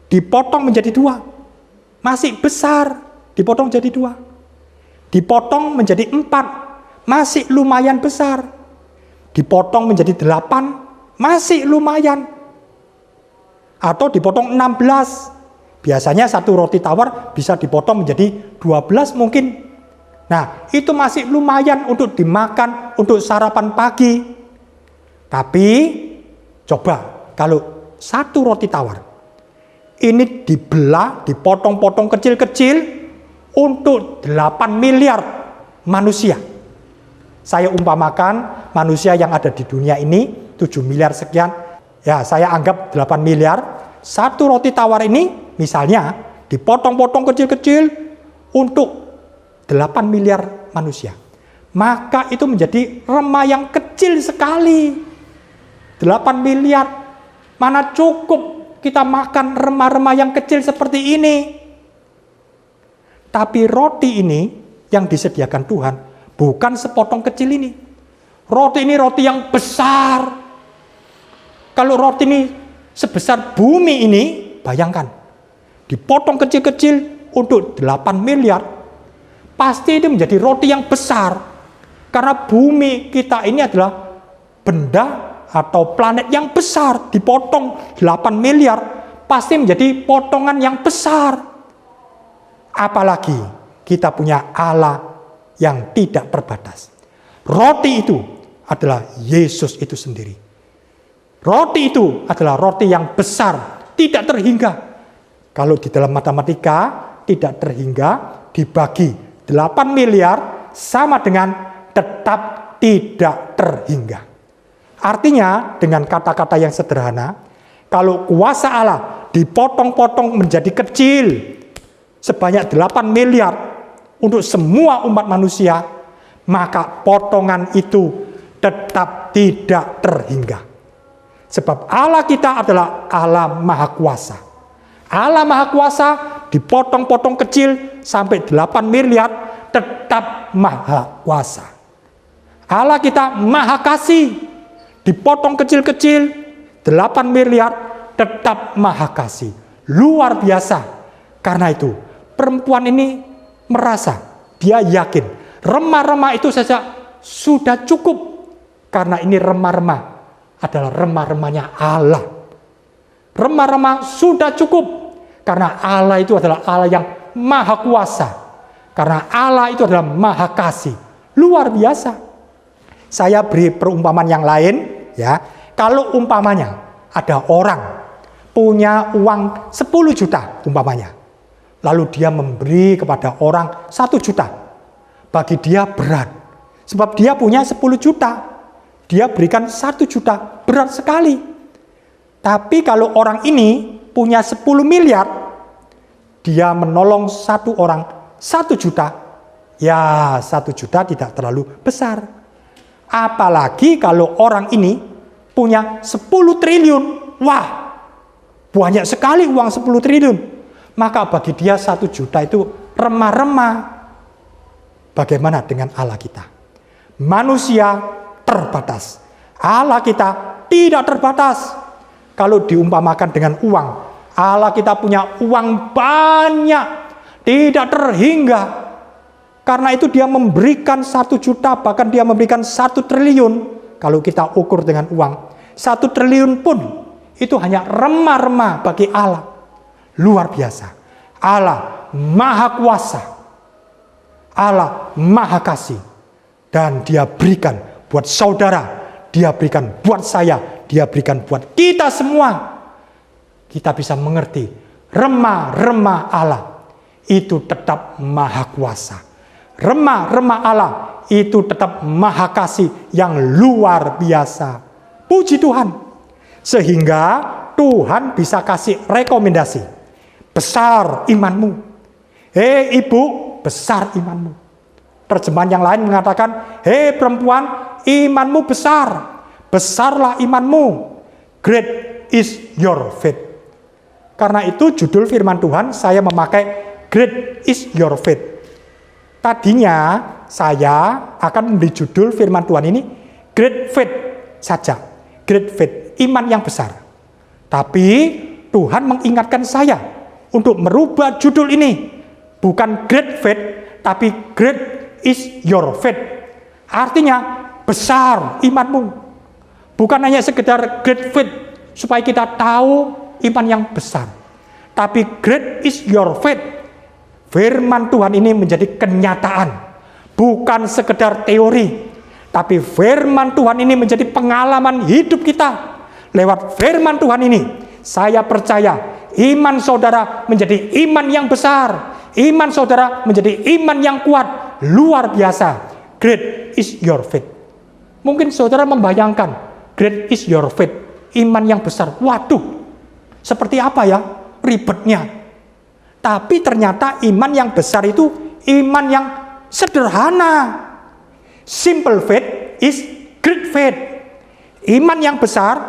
dipotong menjadi 2, masih besar, dipotong jadi 2. Dipotong menjadi 4, masih lumayan besar. Dipotong menjadi 8, masih lumayan. Atau dipotong 16. Biasanya satu roti tawar bisa dipotong menjadi 12 mungkin. Nah, itu masih lumayan untuk dimakan, untuk sarapan pagi. Tapi, coba kalau satu roti tawar, ini dibelah, dipotong-potong kecil-kecil untuk 8 miliar manusia. Saya umpamakan manusia yang ada di dunia ini, 7 miliar sekian. Ya, saya anggap 8 miliar. satu roti tawar ini misalnya dipotong-potong kecil-kecil untuk 8 miliar manusia. Maka itu menjadi remah yang kecil sekali. 8 miliar, mana cukup kita makan remah-remah yang kecil seperti ini. Tapi roti ini yang disediakan Tuhan bukan sepotong kecil ini. Roti ini roti yang besar. Kalau roti ini sebesar bumi ini, bayangkan, dipotong kecil-kecil untuk 8 miliar, pasti itu menjadi roti yang besar. Karena bumi kita ini adalah benda atau planet yang besar, dipotong 8 miliar, pasti menjadi potongan yang besar. Apalagi kita punya Allah yang tidak terbatas. Roti itu adalah Yesus itu sendiri. Roti itu adalah roti yang besar, tidak terhingga. Kalau di dalam matematika, tidak terhingga dibagi 8 miliar sama dengan tetap tidak terhingga. Artinya dengan kata-kata yang sederhana, kalau kuasa Allah dipotong-potong menjadi kecil sebanyak 8 miliar untuk semua umat manusia, maka potongan itu tetap tidak terhingga. Sebab Allah kita adalah Allah Maha Kuasa. Allah Maha Kuasa dipotong-potong kecil sampai 8 miliar tetap Maha Kuasa. Allah kita Maha Kasih, dipotong kecil-kecil 8 miliar tetap Maha Kasih. Luar biasa. Karena itu perempuan ini merasa, dia yakin remah-remah itu saja sudah cukup. Karena ini remah-remah adalah remah-remahnya Allah. Remah-remah sudah cukup. Karena Allah itu adalah Allah yang Maha Kuasa. Karena Allah itu adalah Maha Kasih. Luar biasa. Saya beri perumpamaan yang lain, ya. Kalau umpamanya ada orang punya uang 10 juta umpamanya. Lalu dia memberi kepada orang 1 juta. Bagi dia berat. Sebab dia punya 10 juta. Dia berikan 1 juta. Berat sekali. Tapi kalau orang ini punya 10 miliar. Dia menolong satu orang 1 juta. Ya 1 juta tidak terlalu besar. Apalagi kalau orang ini punya 10 triliun. Wah, banyak sekali uang 10 triliun. Maka bagi dia 1 juta itu remah-remah. Bagaimana dengan Allah kita? Manusia terbatas. Allah kita tidak terbatas. Kalau diumpamakan dengan uang, Allah kita punya uang banyak, tidak terhingga. Karena itu dia memberikan 1 juta, bahkan dia memberikan 1 triliun. Kalau kita ukur dengan uang, 1 triliun pun itu hanya remah-remah bagi Allah. Luar biasa. Allah Maha Kuasa. Allah Maha Kasih. Dan dia berikan buat saudara. Dia berikan buat saya. Dia berikan buat kita semua. Kita bisa mengerti. Remah-remah Allah itu tetap Maha Kuasa. Remah-remah Allah itu tetap Maha Kasih yang luar biasa. Puji Tuhan. Sehingga Tuhan bisa kasih rekomendasi. Besar imanmu. Hei ibu, besar imanmu. Terjemahan yang lain mengatakan, hei perempuan, imanmu besar. Besarlah imanmu. Great is your faith. Karena itu judul firman Tuhan saya memakai Great is your faith. Tadinya saya akan memberi judul firman Tuhan ini Great faith saja. Great faith, iman yang besar. Tapi Tuhan mengingatkan saya untuk merubah judul ini. Bukan great faith, tapi great is your faith. Artinya besar imanmu. Bukan hanya sekedar great faith supaya kita tahu iman yang besar. Tapi great is your faith. Firman Tuhan ini menjadi kenyataan. Bukan sekedar teori. Tapi firman Tuhan ini menjadi pengalaman hidup kita. Lewat firman Tuhan ini, saya percaya iman saudara menjadi iman yang besar. Iman saudara menjadi iman yang kuat. Luar biasa. Great is your faith. Mungkin saudara membayangkan, great is your faith. Iman yang besar. Waduh, Seperti apa ya ribetnya? Tapi ternyata iman yang besar itu iman yang sederhana. Simple faith is great faith. Iman yang besar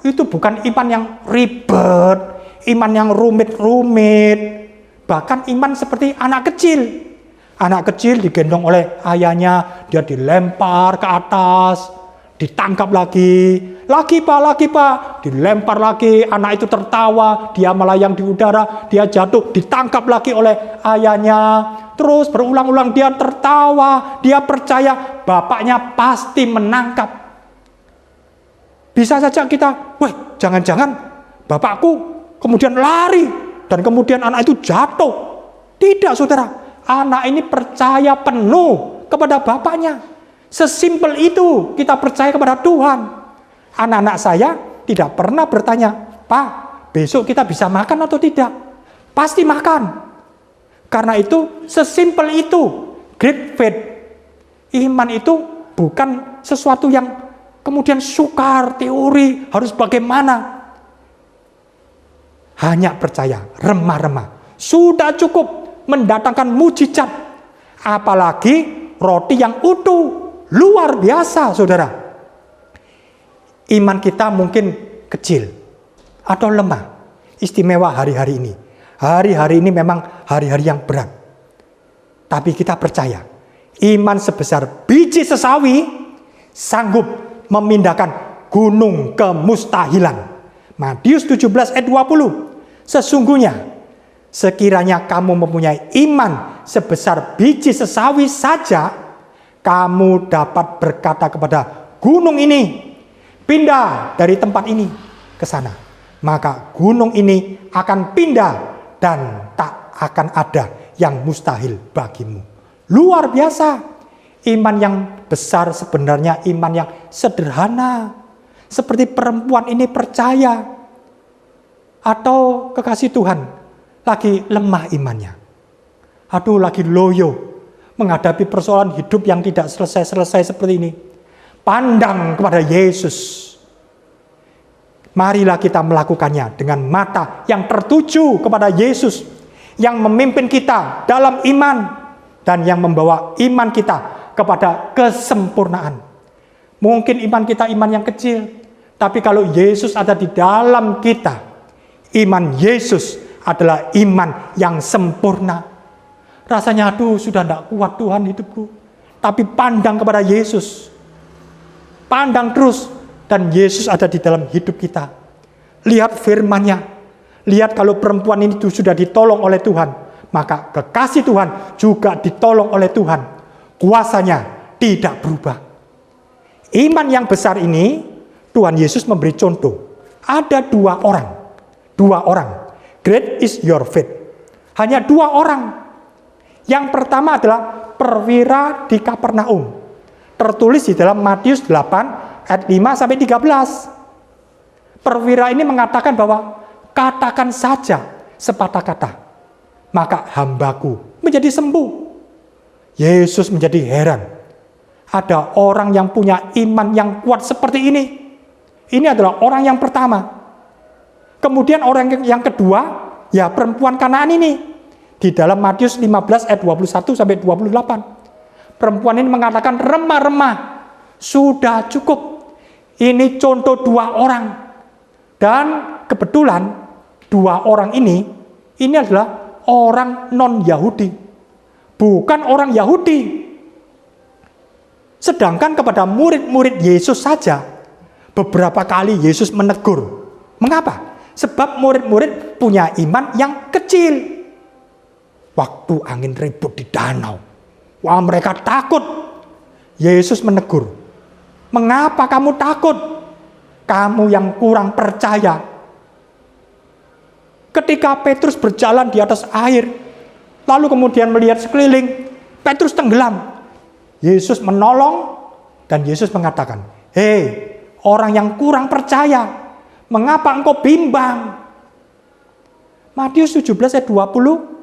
itu bukan iman yang ribet, iman yang rumit-rumit. Bahkan iman seperti anak kecil. Anak kecil digendong oleh ayahnya, dia dilempar ke atas, ditangkap lagi pak, dilempar lagi, anak itu tertawa, dia melayang di udara, dia jatuh, ditangkap lagi oleh ayahnya, terus berulang-ulang dia tertawa, dia percaya bapaknya pasti menangkap. Bisa saja kita, wah jangan-jangan bapakku kemudian lari, dan kemudian anak itu jatuh. Tidak saudara, anak ini percaya penuh kepada bapaknya. Sesimpel itu kita percaya kepada Tuhan. Anak-anak saya tidak pernah bertanya, Pak, besok kita bisa makan atau tidak? Pasti makan. Karena itu sesimpel itu. Great faith. Iman itu bukan sesuatu yang kemudian sukar, teori, harus bagaimana. Hanya percaya, remah-remah. Sudah cukup mendatangkan mujizat. Apalagi roti yang utuh. Luar biasa, saudara. Iman kita mungkin kecil atau lemah. Istimewa hari-hari ini. Hari-hari ini memang hari-hari yang berat. Tapi kita percaya, iman sebesar biji sesawi sanggup memindahkan gunung kemustahilan. Matius 17 ayat 20. Sesungguhnya, sekiranya kamu mempunyai iman sebesar biji sesawi saja, kamu dapat berkata kepada gunung ini, pindah dari tempat ini ke sana. Maka gunung ini akan pindah dan tak akan ada yang mustahil bagimu. Luar biasa. Iman yang besar sebenarnya iman yang sederhana. Seperti perempuan ini percaya. Atau kekasih Tuhan lagi lemah imannya. Aduh, lagi loyo menghadapi persoalan hidup yang tidak selesai-selesai seperti ini. Pandang kepada Yesus. Marilah kita melakukannya dengan mata yang tertuju kepada Yesus, yang memimpin kita dalam iman dan yang membawa iman kita kepada kesempurnaan. Mungkin iman kita iman yang kecil, tapi kalau Yesus ada di dalam kita, iman Yesus adalah iman yang sempurna. Rasanya aduh sudah tidak kuat Tuhan hidupku. Tapi pandang kepada Yesus. Pandang terus. Dan Yesus ada di dalam hidup kita. Lihat firman-Nya. Lihat kalau perempuan ini sudah ditolong oleh Tuhan. Maka kekasih Tuhan juga ditolong oleh Tuhan. Kuasanya tidak berubah. Iman yang besar ini Tuhan Yesus memberi contoh. Ada dua orang. Dua orang. Great is your faith. Hanya dua orang. Yang pertama adalah perwira di Kapernaum. Tertulis di dalam Matius 8 ayat 5 sampai 13. Perwira ini mengatakan bahwa katakan saja sepatah kata, maka hambaku menjadi sembuh. Yesus menjadi heran. Ada orang yang punya iman yang kuat seperti ini. Ini adalah orang yang pertama. Kemudian orang yang kedua, ya perempuan Kanaan ini. Di dalam Matius 15 ayat 21 sampai 28. Perempuan ini mengatakan remah-remah. Sudah cukup. Ini contoh dua orang. Dan kebetulan dua orang ini adalah orang non-Yahudi. Bukan orang Yahudi. Sedangkan kepada murid-murid Yesus saja, beberapa kali Yesus menegur. Mengapa? Sebab murid-murid punya iman yang kecil. Waktu angin ribut di danau, wah mereka takut. Yesus menegur, mengapa kamu takut? Kamu yang kurang percaya. Ketika Petrus berjalan di atas air, lalu kemudian melihat sekeliling, Petrus tenggelam. Yesus menolong dan Yesus mengatakan, hei orang yang kurang percaya, mengapa engkau bimbang? Matius 17 ayat 20.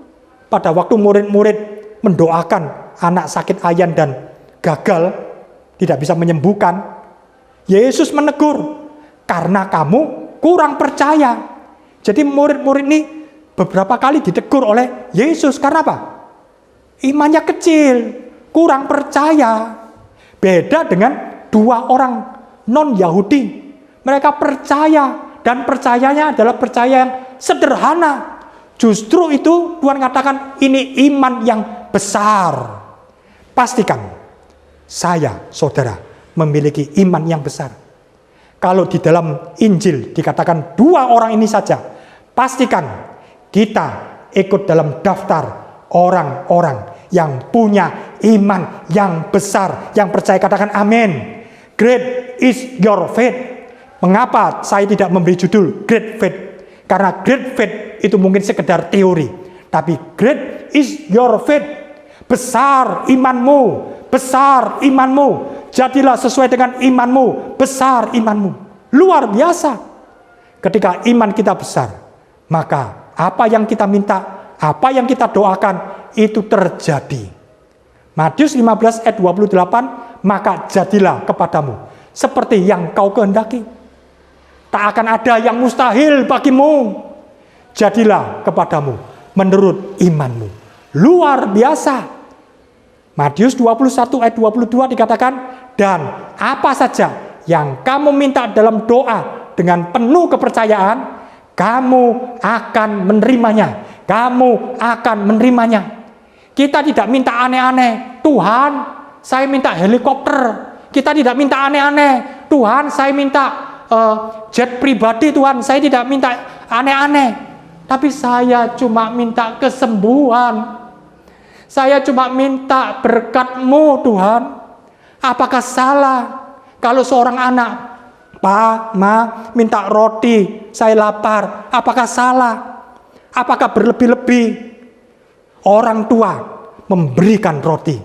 Pada waktu murid-murid mendoakan anak sakit ayan dan gagal, tidak bisa menyembuhkan, Yesus menegur, karena kamu kurang percaya. Jadi murid-murid ini beberapa kali ditegur oleh Yesus. Karena apa? Imannya kecil, kurang percaya. Beda dengan dua orang non-Yahudi. Mereka percaya, dan percayanya adalah percaya yang sederhana. Justru itu Tuhan katakan ini iman yang besar. Pastikan saya, saudara, memiliki iman yang besar. Kalau di dalam Injil dikatakan dua orang ini saja, pastikan kita ikut dalam daftar orang-orang yang punya iman yang besar, yang percaya. Katakan amin. Great is your faith. Mengapa saya tidak memberi judul Great Faith? Karena great faith itu mungkin sekedar teori, tapi great is your faith. Besar imanmu, besar imanmu. Jadilah sesuai dengan imanmu, besar imanmu. Luar biasa. Ketika iman kita besar, maka apa yang kita minta, apa yang kita doakan, itu terjadi. Matius 15 ayat 28, maka jadilah kepadamu seperti yang kau kehendaki. Tak akan ada yang mustahil bagimu. Jadilah kepadamu menurut imanmu. Luar biasa. Matius 21 ayat 22 dikatakan, dan apa saja yang kamu minta dalam doa dengan penuh kepercayaan, kamu akan menerimanya. Kamu akan menerimanya. Kita tidak minta aneh-aneh. Tuhan, saya minta helikopter. Kita tidak minta aneh-aneh. Tuhan, saya minta jet pribadi. Tuhan, saya tidak minta aneh-aneh. Tapi saya cuma minta kesembuhan. Saya cuma minta berkat-Mu, Tuhan. Apakah salah kalau seorang anak, Pak, Ma, minta roti, saya lapar? Apakah salah? Apakah berlebih-lebih? Orang tua memberikan roti.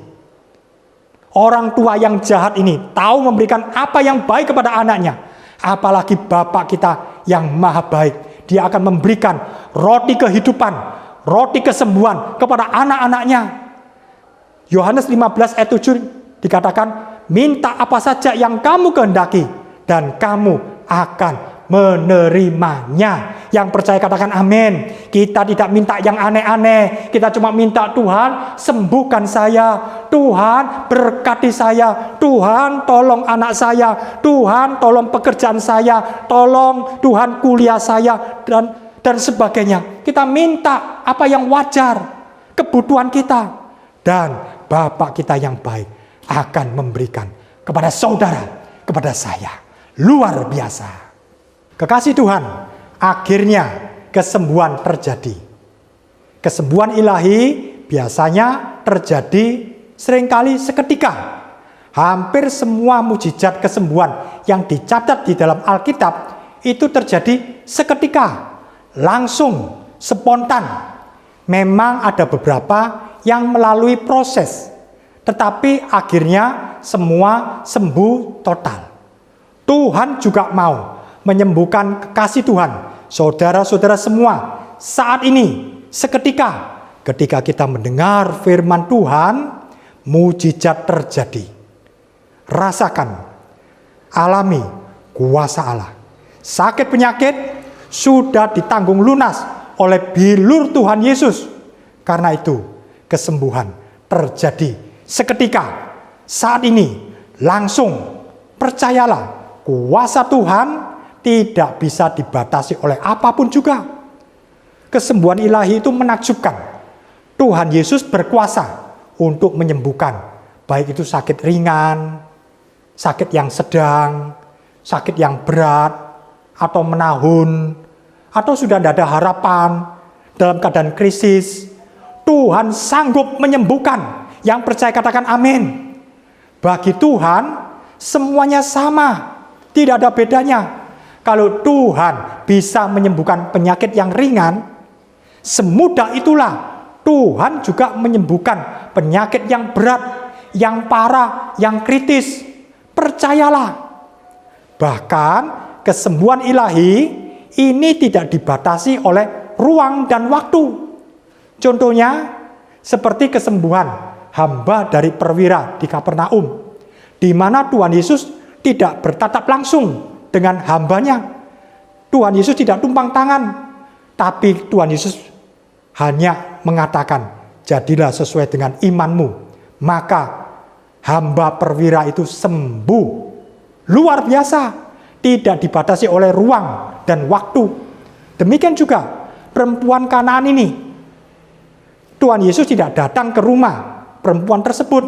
Orang tua yang jahat ini tahu memberikan apa yang baik kepada anaknya. Apalagi Bapak kita yang maha baik. Dia akan memberikan roti kehidupan, roti kesembuhan kepada anak-anaknya. Yohanes 15 ayat 7 dikatakan, minta apa saja yang kamu kehendaki, dan kamu akan menerimanya. Yang percaya katakan amin. Kita tidak minta yang aneh-aneh. Kita cuma minta, Tuhan sembuhkan saya, Tuhan berkati saya, Tuhan tolong anak saya, Tuhan tolong pekerjaan saya, tolong Tuhan kuliah saya, dan sebagainya. Kita minta apa yang wajar, kebutuhan kita. Dan Bapak kita yang baik akan memberikan kepada saudara, kepada saya. Luar biasa. Kekasih Tuhan, akhirnya kesembuhan terjadi. Kesembuhan ilahi biasanya terjadi seringkali seketika. Hampir semua mujizat kesembuhan yang dicatat di dalam Alkitab itu terjadi seketika, langsung, spontan. Memang ada beberapa yang melalui proses, tetapi akhirnya semua sembuh total. Tuhan juga mau menyembuhkan kekasih Tuhan, saudara-saudara semua, saat ini, seketika. Ketika kita mendengar firman Tuhan, mujizat terjadi. Rasakan, alami kuasa Allah. Sakit penyakit sudah ditanggung lunas oleh bilur Tuhan Yesus. Karena itu, kesembuhan terjadi seketika. Saat ini, langsung, percayalah, kuasa Tuhan tidak bisa dibatasi oleh apapun juga. Kesembuhan ilahi itu menakjubkan. Tuhan Yesus berkuasa untuk menyembuhkan, baik itu sakit ringan, sakit yang sedang, sakit yang berat, atau menahun, atau sudah tidak ada harapan, dalam keadaan krisis. Tuhan sanggup menyembuhkan. Yang percaya katakan amin. Bagi Tuhan semuanya sama, tidak ada bedanya. Kalau Tuhan bisa menyembuhkan penyakit yang ringan, semudah itulah Tuhan juga menyembuhkan penyakit yang berat, yang parah, yang kritis. Percayalah. Bahkan kesembuhan ilahi ini tidak dibatasi oleh ruang dan waktu. Contohnya seperti kesembuhan hamba dari perwira di Kapernaum, di mana Tuhan Yesus tidak bertatap langsung dengan hambanya. Tuhan Yesus tidak tumpang tangan. Tapi Tuhan Yesus hanya mengatakan, jadilah sesuai dengan imanmu. Maka hamba perwira itu sembuh. Luar biasa. Tidak dibatasi oleh ruang dan waktu. Demikian juga perempuan Kanaan ini. Tuhan Yesus tidak datang ke rumah perempuan tersebut,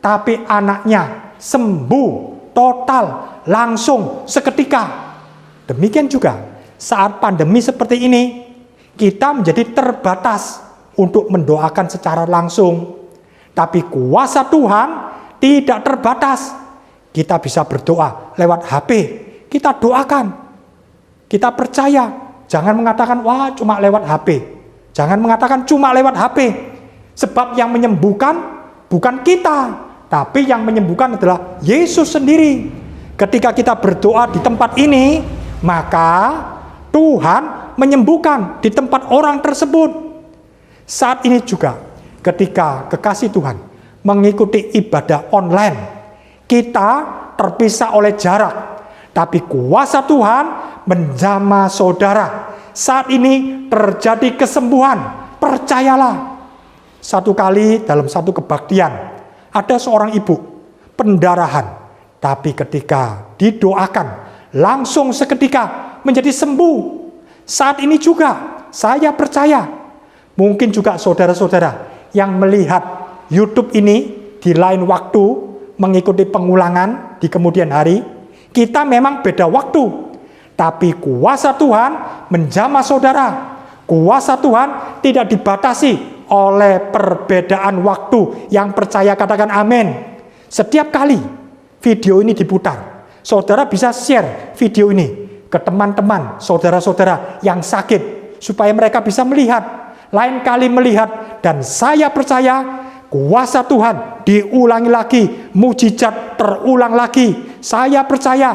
tapi anaknya sembuh total, langsung, seketika. Demikian juga saat pandemi seperti ini, kita menjadi terbatas untuk mendoakan secara langsung. Tapi kuasa Tuhan tidak terbatas. Kita bisa berdoa lewat HP. Kita doakan. Kita percaya. Jangan mengatakan, wah cuma lewat HP. Jangan mengatakan cuma lewat HP. Sebab yang menyembuhkan bukan kita, tapi yang menyembuhkan adalah Yesus sendiri. Ketika kita berdoa di tempat ini, maka Tuhan menyembuhkan di tempat orang tersebut. Saat ini juga ketika kekasih Tuhan mengikuti ibadah online, kita terpisah oleh jarak, tapi kuasa Tuhan menjamah saudara. Saat ini terjadi kesembuhan, percayalah. Satu kali dalam satu kebaktian, ada seorang ibu pendarahan, tapi ketika didoakan, langsung seketika menjadi sembuh. Saat ini juga saya percaya, mungkin juga saudara-saudara yang melihat YouTube ini di lain waktu, mengikuti pengulangan di kemudian hari, kita memang beda waktu, tapi kuasa Tuhan menjamah saudara. Kuasa Tuhan tidak dibatasi oleh perbedaan waktu. Yang percaya katakan amin. Setiap kali video ini diputar, saudara bisa share video ini ke teman-teman, saudara-saudara yang sakit, supaya mereka bisa melihat, lain kali melihat. Dan saya percaya kuasa Tuhan diulangi lagi, mujizat terulang lagi. Saya percaya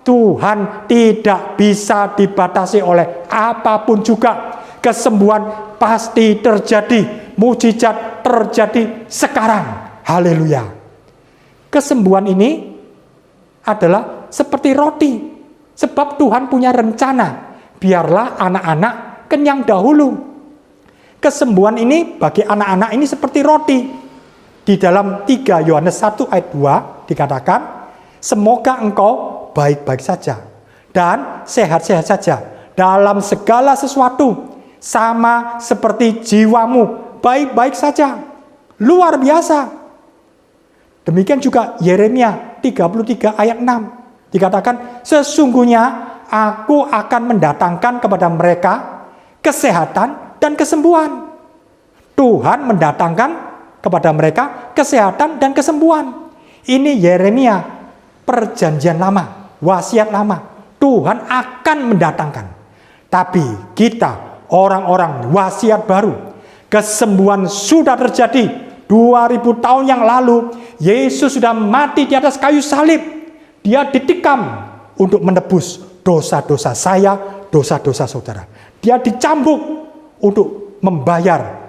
Tuhan tidak bisa dibatasi oleh apapun juga. Kesembuhan pasti terjadi, mujizat terjadi sekarang. Haleluya. Kesembuhan ini adalah seperti roti. Sebab Tuhan punya rencana, biarlah anak-anak kenyang dahulu. Kesembuhan ini bagi anak-anak ini seperti roti. Di dalam 3 Yohanes 1 ayat 2 dikatakan, semoga engkau baik-baik saja dan sehat-sehat saja dalam segala sesuatu, sama seperti jiwamu baik-baik saja. Luar biasa. Demikian juga Yeremia 33 ayat 6 dikatakan, sesungguhnya aku akan mendatangkan kepada mereka kesehatan dan kesembuhan. Tuhan mendatangkan kepada mereka kesehatan dan kesembuhan. Ini Yeremia, perjanjian lama, wasiat lama. Tuhan akan mendatangkan. Tapi kita orang-orang wasiat baru, kesembuhan sudah terjadi 2000 tahun yang lalu. Yesus sudah mati di atas kayu salib. Dia ditikam untuk menebus dosa-dosa saya, dosa-dosa saudara. Dia dicambuk untuk membayar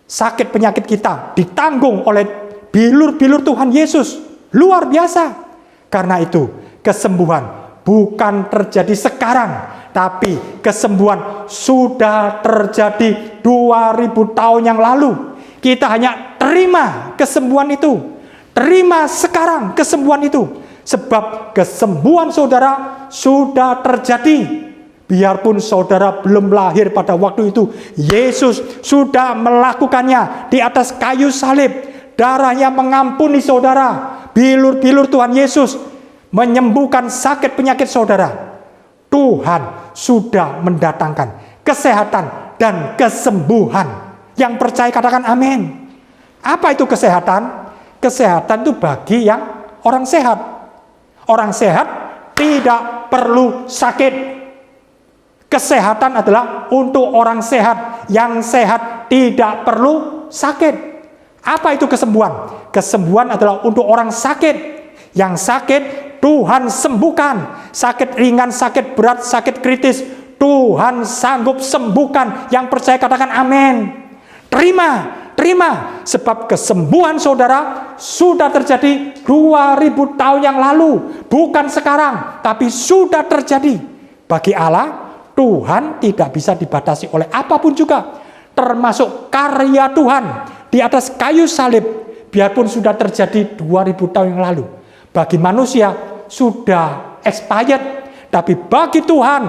sakit penyakit kita, ditanggung oleh bilur-bilur Tuhan Yesus. Luar biasa. Karena itu kesembuhan bukan terjadi sekarang, tapi kesembuhan sudah terjadi 2000 tahun yang lalu. Kita hanya terima kesembuhan itu. Terima sekarang kesembuhan itu. Sebab kesembuhan saudara sudah terjadi. Biarpun saudara belum lahir pada waktu itu, Yesus sudah melakukannya di atas kayu salib. Darahnya mengampuni saudara. Bilur-bilur Tuhan Yesus menyembuhkan sakit penyakit saudara. Tuhan sudah mendatangkan kesehatan dan kesembuhan. Yang percaya katakan amin. Apa itu kesehatan? Kesehatan itu bagi yang orang sehat. Orang sehat tidak perlu sakit. Kesehatan adalah untuk orang sehat. Yang sehat tidak perlu sakit. Apa itu kesembuhan? Kesembuhan adalah untuk orang sakit. Yang sakit Tuhan sembuhkan. Sakit ringan, sakit berat, sakit kritis, Tuhan sanggup sembuhkan. Yang percaya katakan amin. Terima. Sebab kesembuhan saudara sudah terjadi 2000 tahun yang lalu. Bukan sekarang, tapi sudah terjadi. Bagi Allah, Tuhan tidak bisa dibatasi oleh apapun juga, termasuk karya Tuhan di atas kayu salib, biarpun sudah terjadi 2000 tahun yang lalu. Bagi manusia sudah expired, tapi bagi Tuhan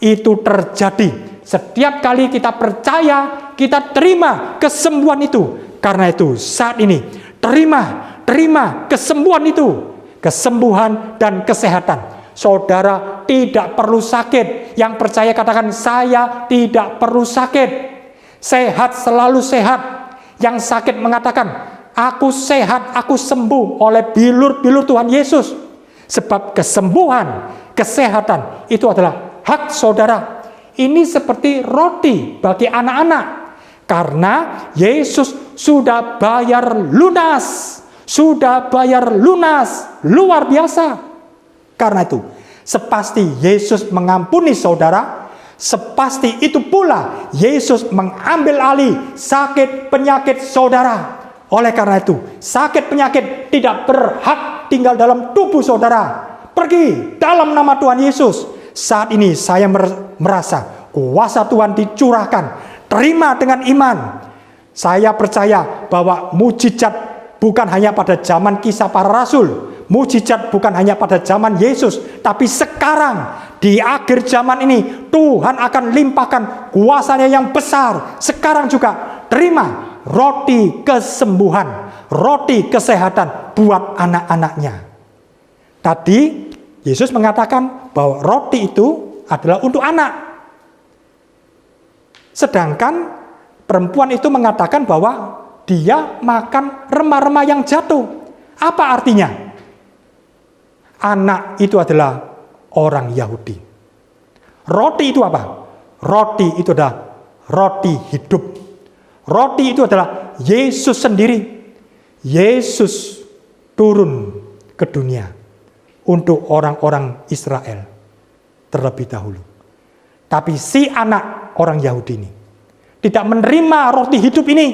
itu terjadi. Setiap kali kita percaya, kita terima kesembuhan itu. Karena itu saat ini terima kesembuhan itu, kesembuhan dan kesehatan. Saudara tidak perlu sakit. Yang percaya katakan, saya tidak perlu sakit. Sehat selalu sehat. Yang sakit mengatakan, aku sehat, aku sembuh oleh bilur-bilur Tuhan Yesus. Sebab kesembuhan, kesehatan itu adalah hak saudara. Ini seperti roti bagi anak-anak. Karena Yesus sudah bayar lunas. Sudah bayar lunas. Luar biasa. Karena itu, sepasti Yesus mengampuni saudara, sepasti itu pula Yesus mengambil alih sakit penyakit saudara. Oleh karena itu, sakit penyakit tidak berhak tinggal dalam tubuh saudara. Pergi dalam nama Tuhan Yesus. Saat ini saya merasa kuasa Tuhan dicurahkan. Terima dengan iman. Saya percaya bahwa mujizat bukan hanya pada zaman kisah para rasul. Mujizat bukan hanya pada zaman Yesus, tapi sekarang di akhir zaman ini Tuhan akan limpahkan kuasanya yang besar. Sekarang juga terima roti kesembuhan, roti kesehatan buat anak-anaknya. Tadi Yesus mengatakan bahwa roti itu adalah untuk anak. Sedangkan perempuan itu mengatakan bahwa dia makan remah-remah yang jatuh. Apa artinya? Anak itu adalah orang Yahudi. Roti itu apa? Roti itu adalah roti hidup. Roti itu adalah Yesus sendiri. Yesus turun ke dunia untuk orang-orang Israel terlebih dahulu. Tapi si anak orang Yahudi ini tidak menerima roti hidup ini.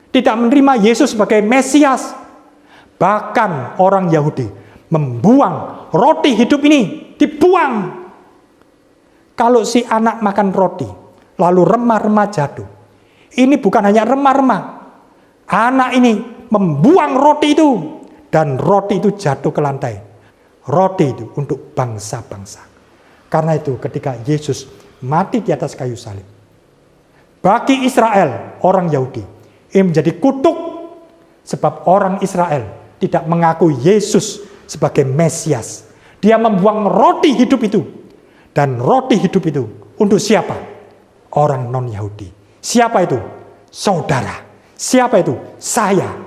Tidak menerima Yesus sebagai Mesias. Bahkan orang Yahudi membuang roti hidup ini, dibuang. Kalau si anak makan roti, lalu remah-remah jatuh. Ini bukan hanya remah-remah. Anak ini membuang roti itu, dan roti itu jatuh ke lantai. Roti itu untuk bangsa-bangsa. Karena itu ketika Yesus mati di atas kayu salib, bagi Israel, orang Yahudi, ini menjadi kutuk. Sebab orang Israel tidak mengakui Yesus sebagai Mesias. Dia membuang roti hidup itu. Dan roti hidup itu untuk siapa? Orang non-Yahudi. Siapa itu? Saudara. Siapa itu? Saya.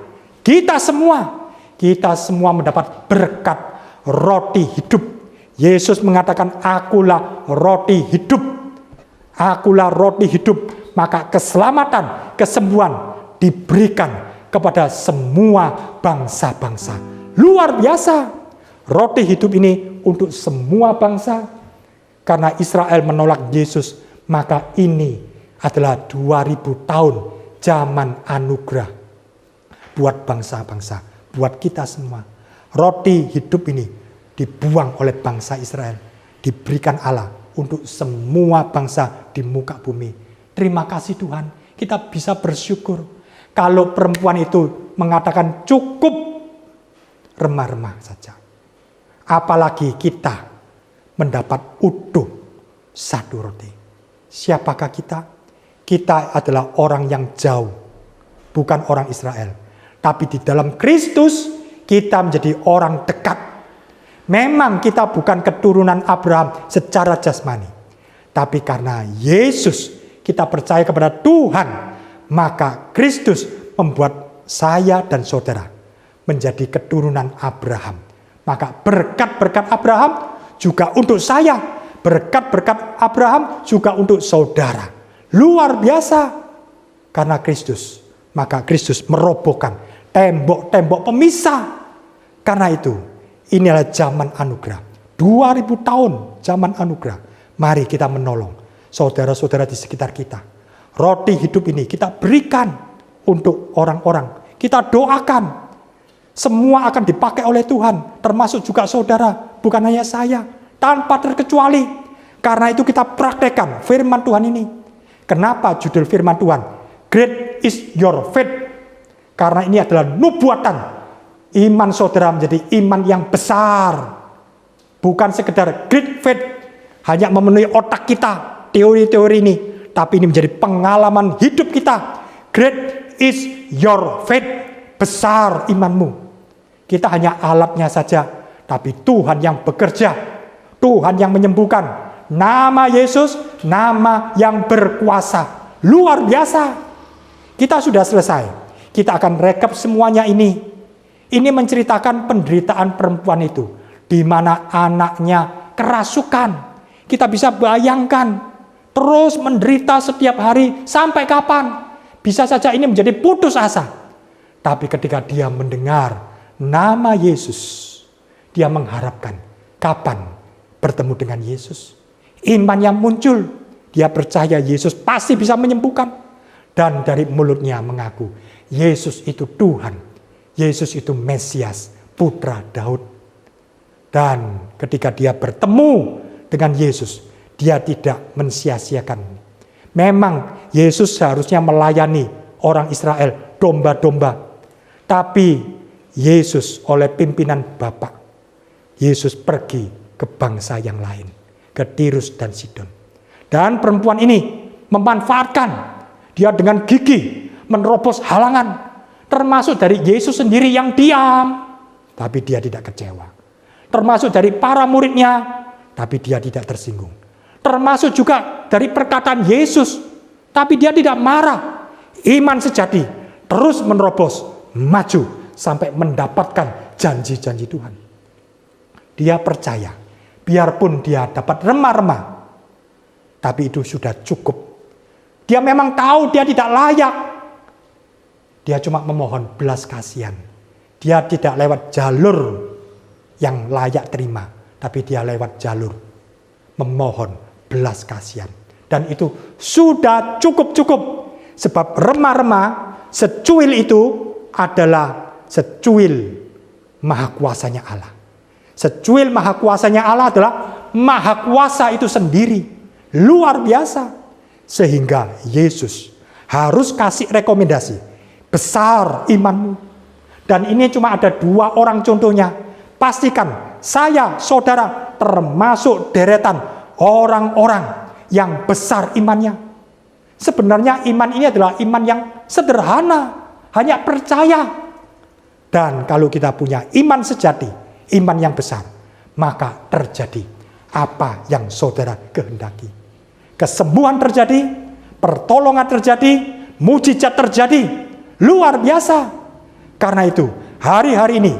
Kita semua. Kita semua mendapat berkat roti hidup. Yesus mengatakan, akulah roti hidup. Akulah roti hidup. Maka keselamatan, kesembuhan diberikan kepada semua bangsa-bangsa. Luar biasa. Roti hidup ini untuk semua bangsa. Karena Israel menolak Yesus, maka ini adalah 2000 tahun zaman anugerah buat bangsa-bangsa, buat kita semua. Roti hidup ini dibuang oleh bangsa Israel, diberikan Allah untuk semua bangsa di muka bumi. Terima kasih Tuhan, kita bisa bersyukur. Kalau perempuan itu mengatakan cukup remah-remah saja. Apalagi kita mendapat utuh satu roti. Siapakah kita? Kita adalah orang yang jauh, bukan orang Israel. Tapi di dalam Kristus kita menjadi orang dekat. Memang kita bukan keturunan Abraham secara jasmani. Tapi karena Yesus kita percaya kepada Tuhan, maka Kristus membuat saya dan saudara menjadi keturunan Abraham. Maka berkat-berkat Abraham juga untuk saya. Berkat-berkat Abraham juga untuk saudara. Luar biasa. Karena Kristus. Maka Kristus merobohkan tembok-tembok pemisah. Karena itu, inilah zaman anugerah. 2000 tahun zaman anugerah. Mari kita menolong saudara-saudara di sekitar kita. Roti hidup ini kita berikan untuk orang-orang. Kita doakan. Semua akan dipakai oleh Tuhan, termasuk juga saudara, bukan hanya saya, tanpa terkecuali. Karena itu kita praktekkan firman Tuhan ini. Kenapa judul firman Tuhan? Great is your faith. Karena ini adalah nubuatan. Iman saudara menjadi iman yang besar. Bukan sekedar great faith, hanya memenuhi otak kita, teori-teori ini. Tapi ini menjadi pengalaman hidup kita. Great is your faith. Besar imanmu. Kita hanya alatnya saja. Tapi Tuhan yang bekerja. Tuhan yang menyembuhkan. Nama Yesus, nama yang berkuasa. Luar biasa. Kita sudah selesai. Kita akan rekap semuanya ini. Ini menceritakan penderitaan perempuan itu. Di mana anaknya kerasukan. Kita bisa bayangkan. Terus menderita setiap hari. Sampai kapan? Bisa saja ini menjadi putus asa. Tapi ketika dia mendengar nama Yesus. Dia mengharapkan. Kapan bertemu dengan Yesus? Iman yang muncul, dia percaya Yesus pasti bisa menyembuhkan. Dan dari mulutnya mengaku, Yesus itu Tuhan. Yesus itu Mesias, putra Daud. Dan ketika dia bertemu dengan Yesus, dia tidak mensia-siakan. Memang Yesus seharusnya melayani orang Israel, domba-domba. Tapi Yesus oleh pimpinan Bapa, Yesus pergi ke bangsa yang lain. Ke Tirus dan Sidon. Dan perempuan ini memanfaatkan. Dia dengan gigih menerobos halangan. Termasuk dari Yesus sendiri yang diam. Tapi dia tidak kecewa. Termasuk dari para muridnya. Tapi dia tidak tersinggung. Termasuk juga dari perkataan Yesus. Tapi dia tidak marah. Iman sejati. Terus menerobos. Maju. Sampai mendapatkan janji-janji Tuhan. Dia percaya. Biarpun dia dapat remah-remah. Tapi itu sudah cukup. Dia memang tahu dia tidak layak. Dia cuma memohon belas kasihan. Dia tidak lewat jalur yang layak terima. Tapi dia lewat jalur memohon belas kasihan. Dan itu sudah cukup-cukup. Sebab remah-remah secuil itu adalah secuil maha kuasanya Allah. Secuil maha kuasanya Allah adalah maha kuasa itu sendiri. Luar biasa. Sehingga Yesus harus kasih rekomendasi. Besar imanmu. Dan ini cuma ada 2 orang contohnya. Pastikan saya, saudara, termasuk deretan orang-orang yang besar imannya. Sebenarnya iman ini adalah iman yang sederhana. Hanya percaya. Dan kalau kita punya iman sejati, iman yang besar, maka terjadi apa yang saudara kehendaki. Kesembuhan terjadi, pertolongan terjadi, mujizat terjadi, luar biasa. Karena itu, hari-hari ini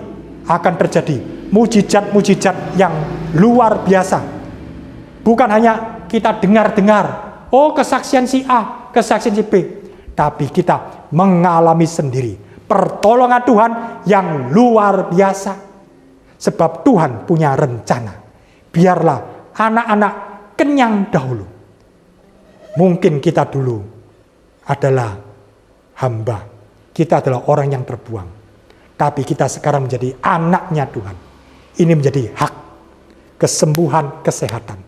akan terjadi mujizat-mujizat yang luar biasa. Bukan hanya kita dengar-dengar, oh kesaksian si A, kesaksian si B, tapi kita mengalami sendiri pertolongan Tuhan yang luar biasa. Sebab Tuhan punya rencana. Biarlah anak-anak kenyang dahulu. Mungkin kita dulu adalah hamba. Kita adalah orang yang terbuang. Tapi kita sekarang menjadi anaknya Tuhan. Ini menjadi hak. Kesembuhan, kesehatan.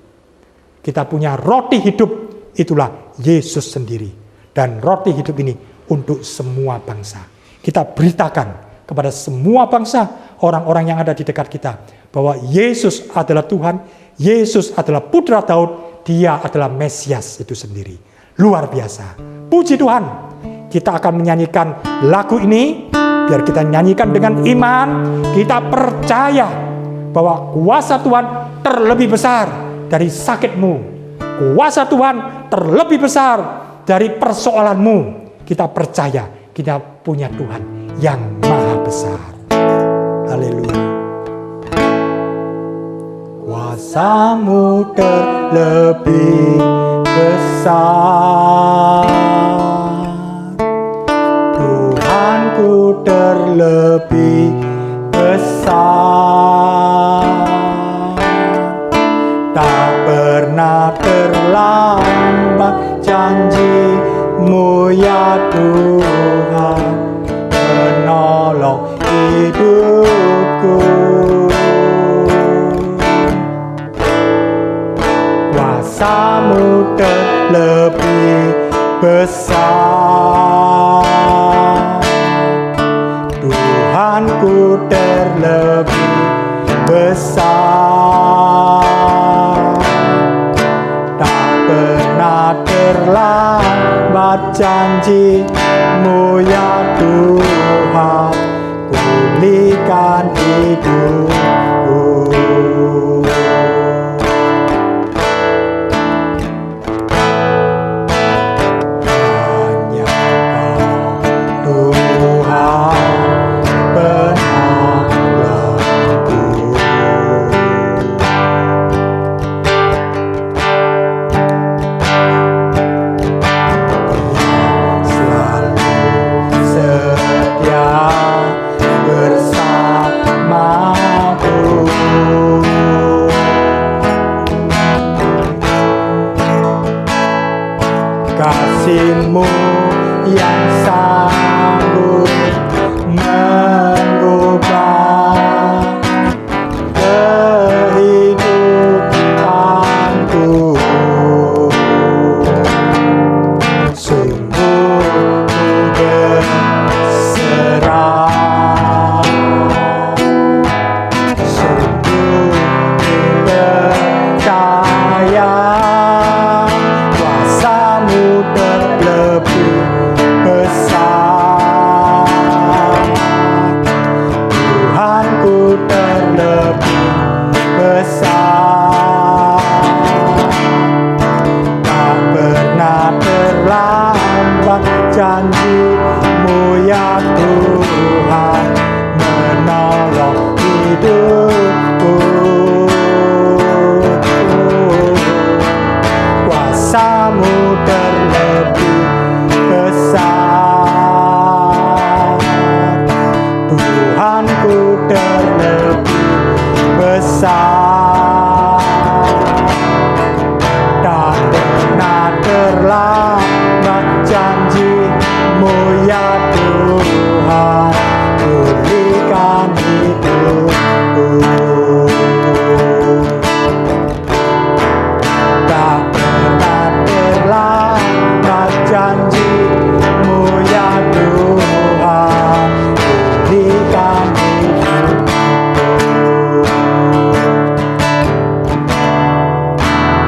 Kita punya roti hidup. Itulah Yesus sendiri. Dan roti hidup ini untuk semua bangsa. Kita beritakan kepada semua bangsa, orang-orang yang ada di dekat kita, bahwa Yesus adalah Tuhan, Yesus adalah putra Daud, dia adalah Mesias itu sendiri. Luar biasa. Puji Tuhan. Kita akan menyanyikan lagu ini, biar kita nyanyikan dengan iman. Kita percaya bahwa kuasa Tuhan terlebih besar dari sakitmu. Kuasa Tuhan terlebih besar dari persoalanmu. Kita percaya kita punya Tuhan yang maha besar. Haleluya. Kuasamu terlebih besar, Tuhanku terlebih besar, tak pernah terlambat janji-Mu ya Tuhan, menolong hidupku. kuasa-Mu terlebih besar. Tuhanku terlebih besar. Tak pernah terlambat janji-Mu ya Tuhan, pulihkan hidupku. Hanya Kau Tuhan penolongku. Selalu setia bersamaku. Kasih-Mu yang sanggup mengubah kehidupanku. Sungguh ku berserah, sungguh ku percaya kuasa-Mu terlebih besar. Tuhanku terlebih besar. Tak pernah terlambat janji-Mu ya Tuhan, menolong hidupku. Kuasa-Mu terlebih besar. Tuhanku terlebih besar. Tak pernah terlambat janji-Mu ya Tuhan, pulihkan hidupku. Tak pernah terlambat janji-Mu ya Tuhan, pulihkan hidupku.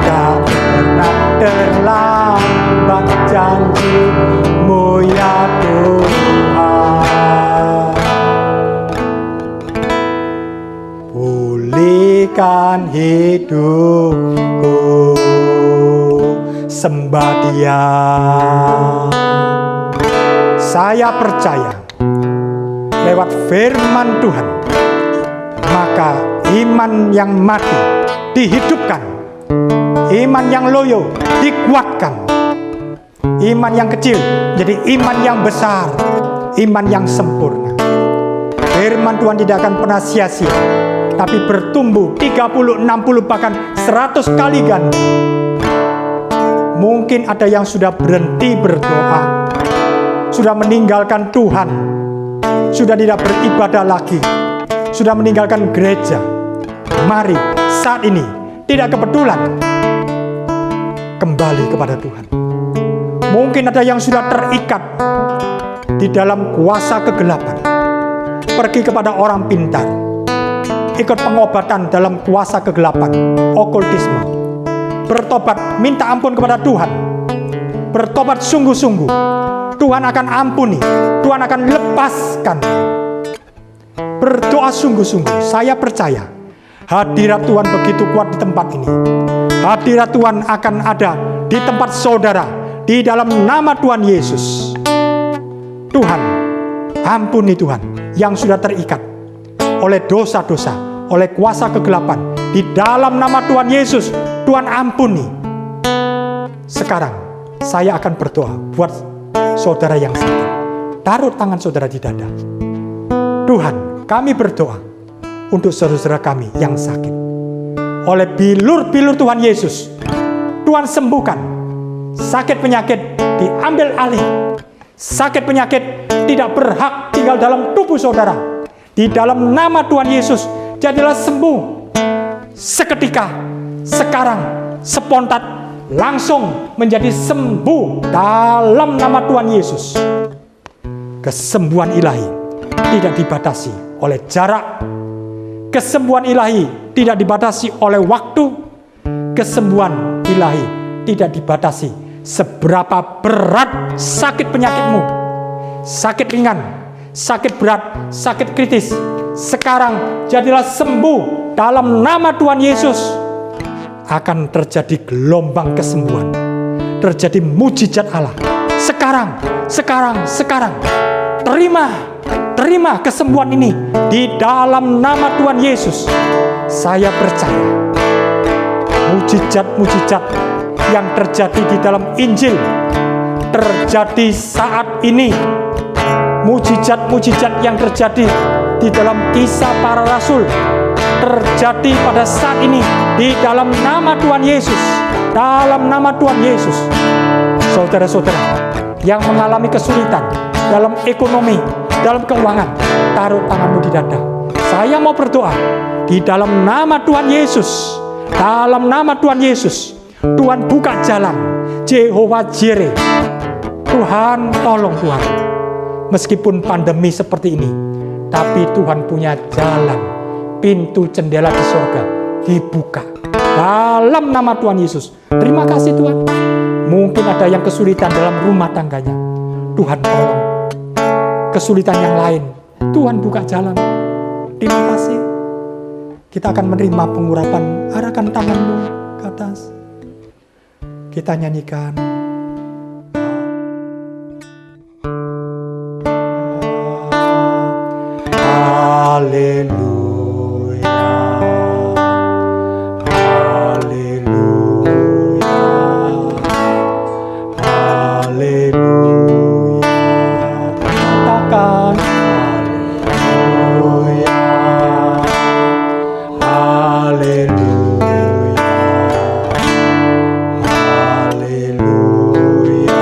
Tak pernah terlambat janji-Mu ya Tuhan, pulihkan hidupku. Sembah Dia. Saya percaya lewat firman Tuhan, maka iman yang mati dihidupkan, iman yang loyo dikuatkan, iman yang kecil jadi iman yang besar, iman yang sempurna. Firman Tuhan tidak akan pernah sia-sia, tapi bertumbuh 30, 60, bahkan 100 kali ganda. Mungkin ada yang sudah berhenti berdoa, sudah meninggalkan Tuhan, sudah tidak beribadah lagi, sudah meninggalkan gereja. Mari saat ini, tidak kebetulan, kembali kepada Tuhan. Mungkin ada yang sudah terikat di dalam kuasa kegelapan, pergi kepada orang pintar, ikut pengobatan dalam kuasa kegelapan, okultisme. Bertobat, minta ampun kepada Tuhan. Bertobat sungguh-sungguh, Tuhan akan ampuni, Tuhan akan lepaskan. Berdoa sungguh-sungguh, saya percaya hadirat Tuhan begitu kuat di tempat ini. Hadirat Tuhan akan ada di tempat saudara, di dalam nama Tuhan Yesus. Tuhan, ampuni Tuhan yang sudah terikat oleh dosa-dosa, oleh kuasa kegelapan. Di dalam nama Tuhan Yesus, Tuhan ampuni. Sekarang saya akan berdoa buat saudara yang sakit. Taruh tangan saudara di dada. Tuhan, kami berdoa untuk saudara kami yang sakit. Oleh bilur-bilur Tuhan Yesus, Tuhan sembuhkan. Sakit penyakit diambil alih. Sakit penyakit tidak berhak tinggal dalam tubuh saudara. Di dalam nama Tuhan Yesus, jadilah sembuh seketika, sekarang, spontan, langsung menjadi sembuh dalam nama Tuhan Yesus. Kesembuhan ilahi tidak dibatasi oleh jarak. Kesembuhan ilahi tidak dibatasi oleh waktu. Kesembuhan ilahi tidak dibatasi seberapa berat sakit penyakitmu. Sakit ringan, sakit berat, sakit kritis. Sekarang jadilah sembuh dalam nama Tuhan Yesus. Akan terjadi gelombang kesembuhan. Terjadi mujizat Allah. Sekarang. Terima kesembuhan ini di dalam nama Tuhan Yesus. Saya percaya mujizat-mujizat yang terjadi di dalam Injil terjadi saat ini. Mujizat-mujizat yang terjadi di dalam Kisah Para Rasul terjadi pada saat ini di dalam nama Tuhan Yesus. Dalam nama Tuhan Yesus. Saudara-saudara yang mengalami kesulitan dalam ekonomi, dalam keuangan, taruh tanganmu di dada. Saya mau berdoa di dalam nama Tuhan Yesus. Dalam nama Tuhan Yesus, Tuhan buka jalan. Jehovah Jireh, Tuhan tolong Tuhan. Meskipun pandemi seperti ini, tapi Tuhan punya jalan. Pintu jendela di surga dibuka dalam nama Tuhan Yesus. Terima kasih Tuhan. Mungkin ada yang kesulitan dalam rumah tangganya, Tuhan tolong. Kesulitan yang lain, Tuhan buka jalan. Terima kasih. Kita akan menerima pengurapan. Arahkan tanganmu ke atas. Kita nyanyikan. Haleluya. Haleluya. Haleluya. Katakan haleluya. Haleluya. Haleluya.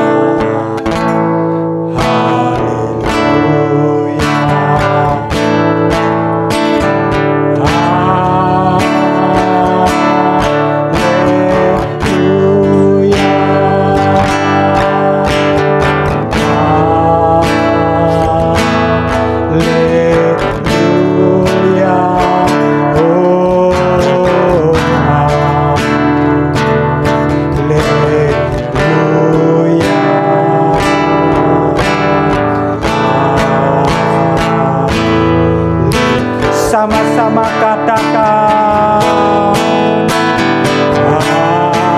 Sama-sama katakan haleluya.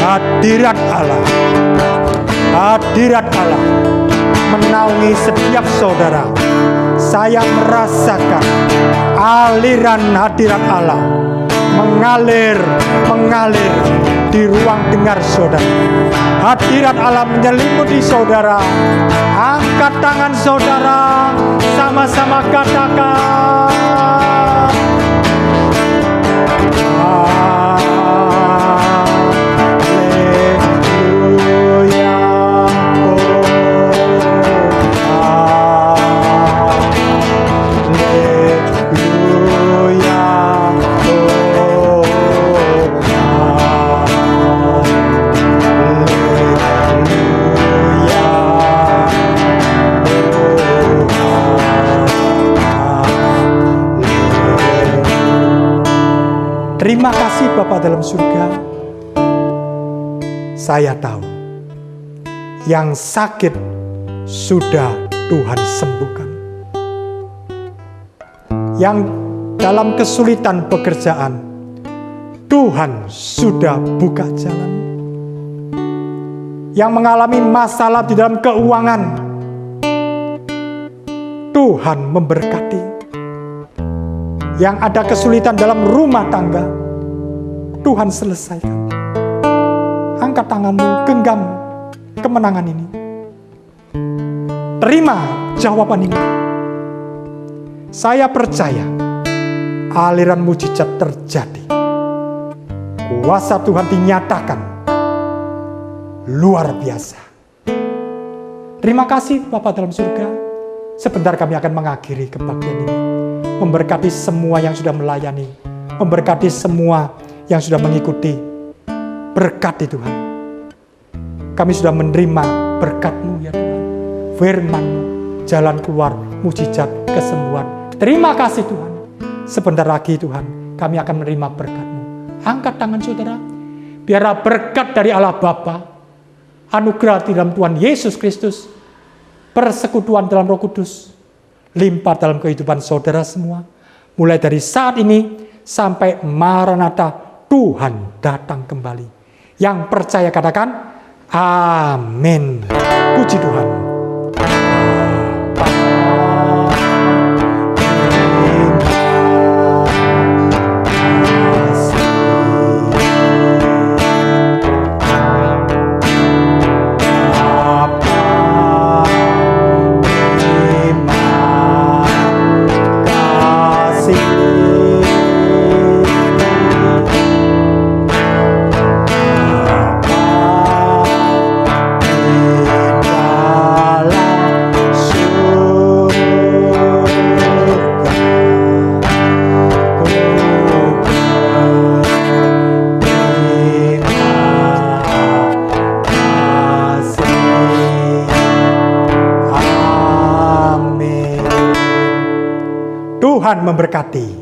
Hadirat Allah, hadirat Allah menaungi setiap saudara. Saya merasakan aliran hadirat Allah mengalir di ruang dengar saudara. Hadirat Allah menyelimuti saudara. Angkat tangan saudara, sama-sama katakan haleluya. Terima kasih Bapa dalam surga. Saya tahu yang sakit sudah Tuhan sembuhkan. Yang dalam kesulitan pekerjaan, Tuhan sudah buka jalan. Yang mengalami masalah di dalam keuangan, Tuhan memberkati. Yang ada kesulitan dalam rumah tangga, Tuhan selesaikan. Angkat tanganmu, genggam kemenangan ini. Terima jawaban ini. Saya percaya aliran mujizat terjadi. Kuasa Tuhan dinyatakan luar biasa. Terima kasih Bapa dalam surga. Sebentar kami akan mengakhiri kebaktian ini. memberkati semua yang sudah melayani, memberkati semua yang sudah mengikuti. Berkati Tuhan. Kami sudah menerima berkat-Mu ya Tuhan. Firman-Mu, jalan keluar, mujizat, kesembuhan. Terima kasih Tuhan. Sebentar lagi Tuhan, kami akan menerima berkat-Mu. Angkat tangan saudara. Biarlah berkat dari Allah Bapa, anugerah di dalam Tuhan Yesus Kristus, persekutuan dalam Roh Kudus, limpah dalam kehidupan saudara semua. Mulai dari saat ini sampai Maranatha, Tuhan datang kembali. Yang percaya katakan, amin. Puji Tuhan. Tuhan memberkati.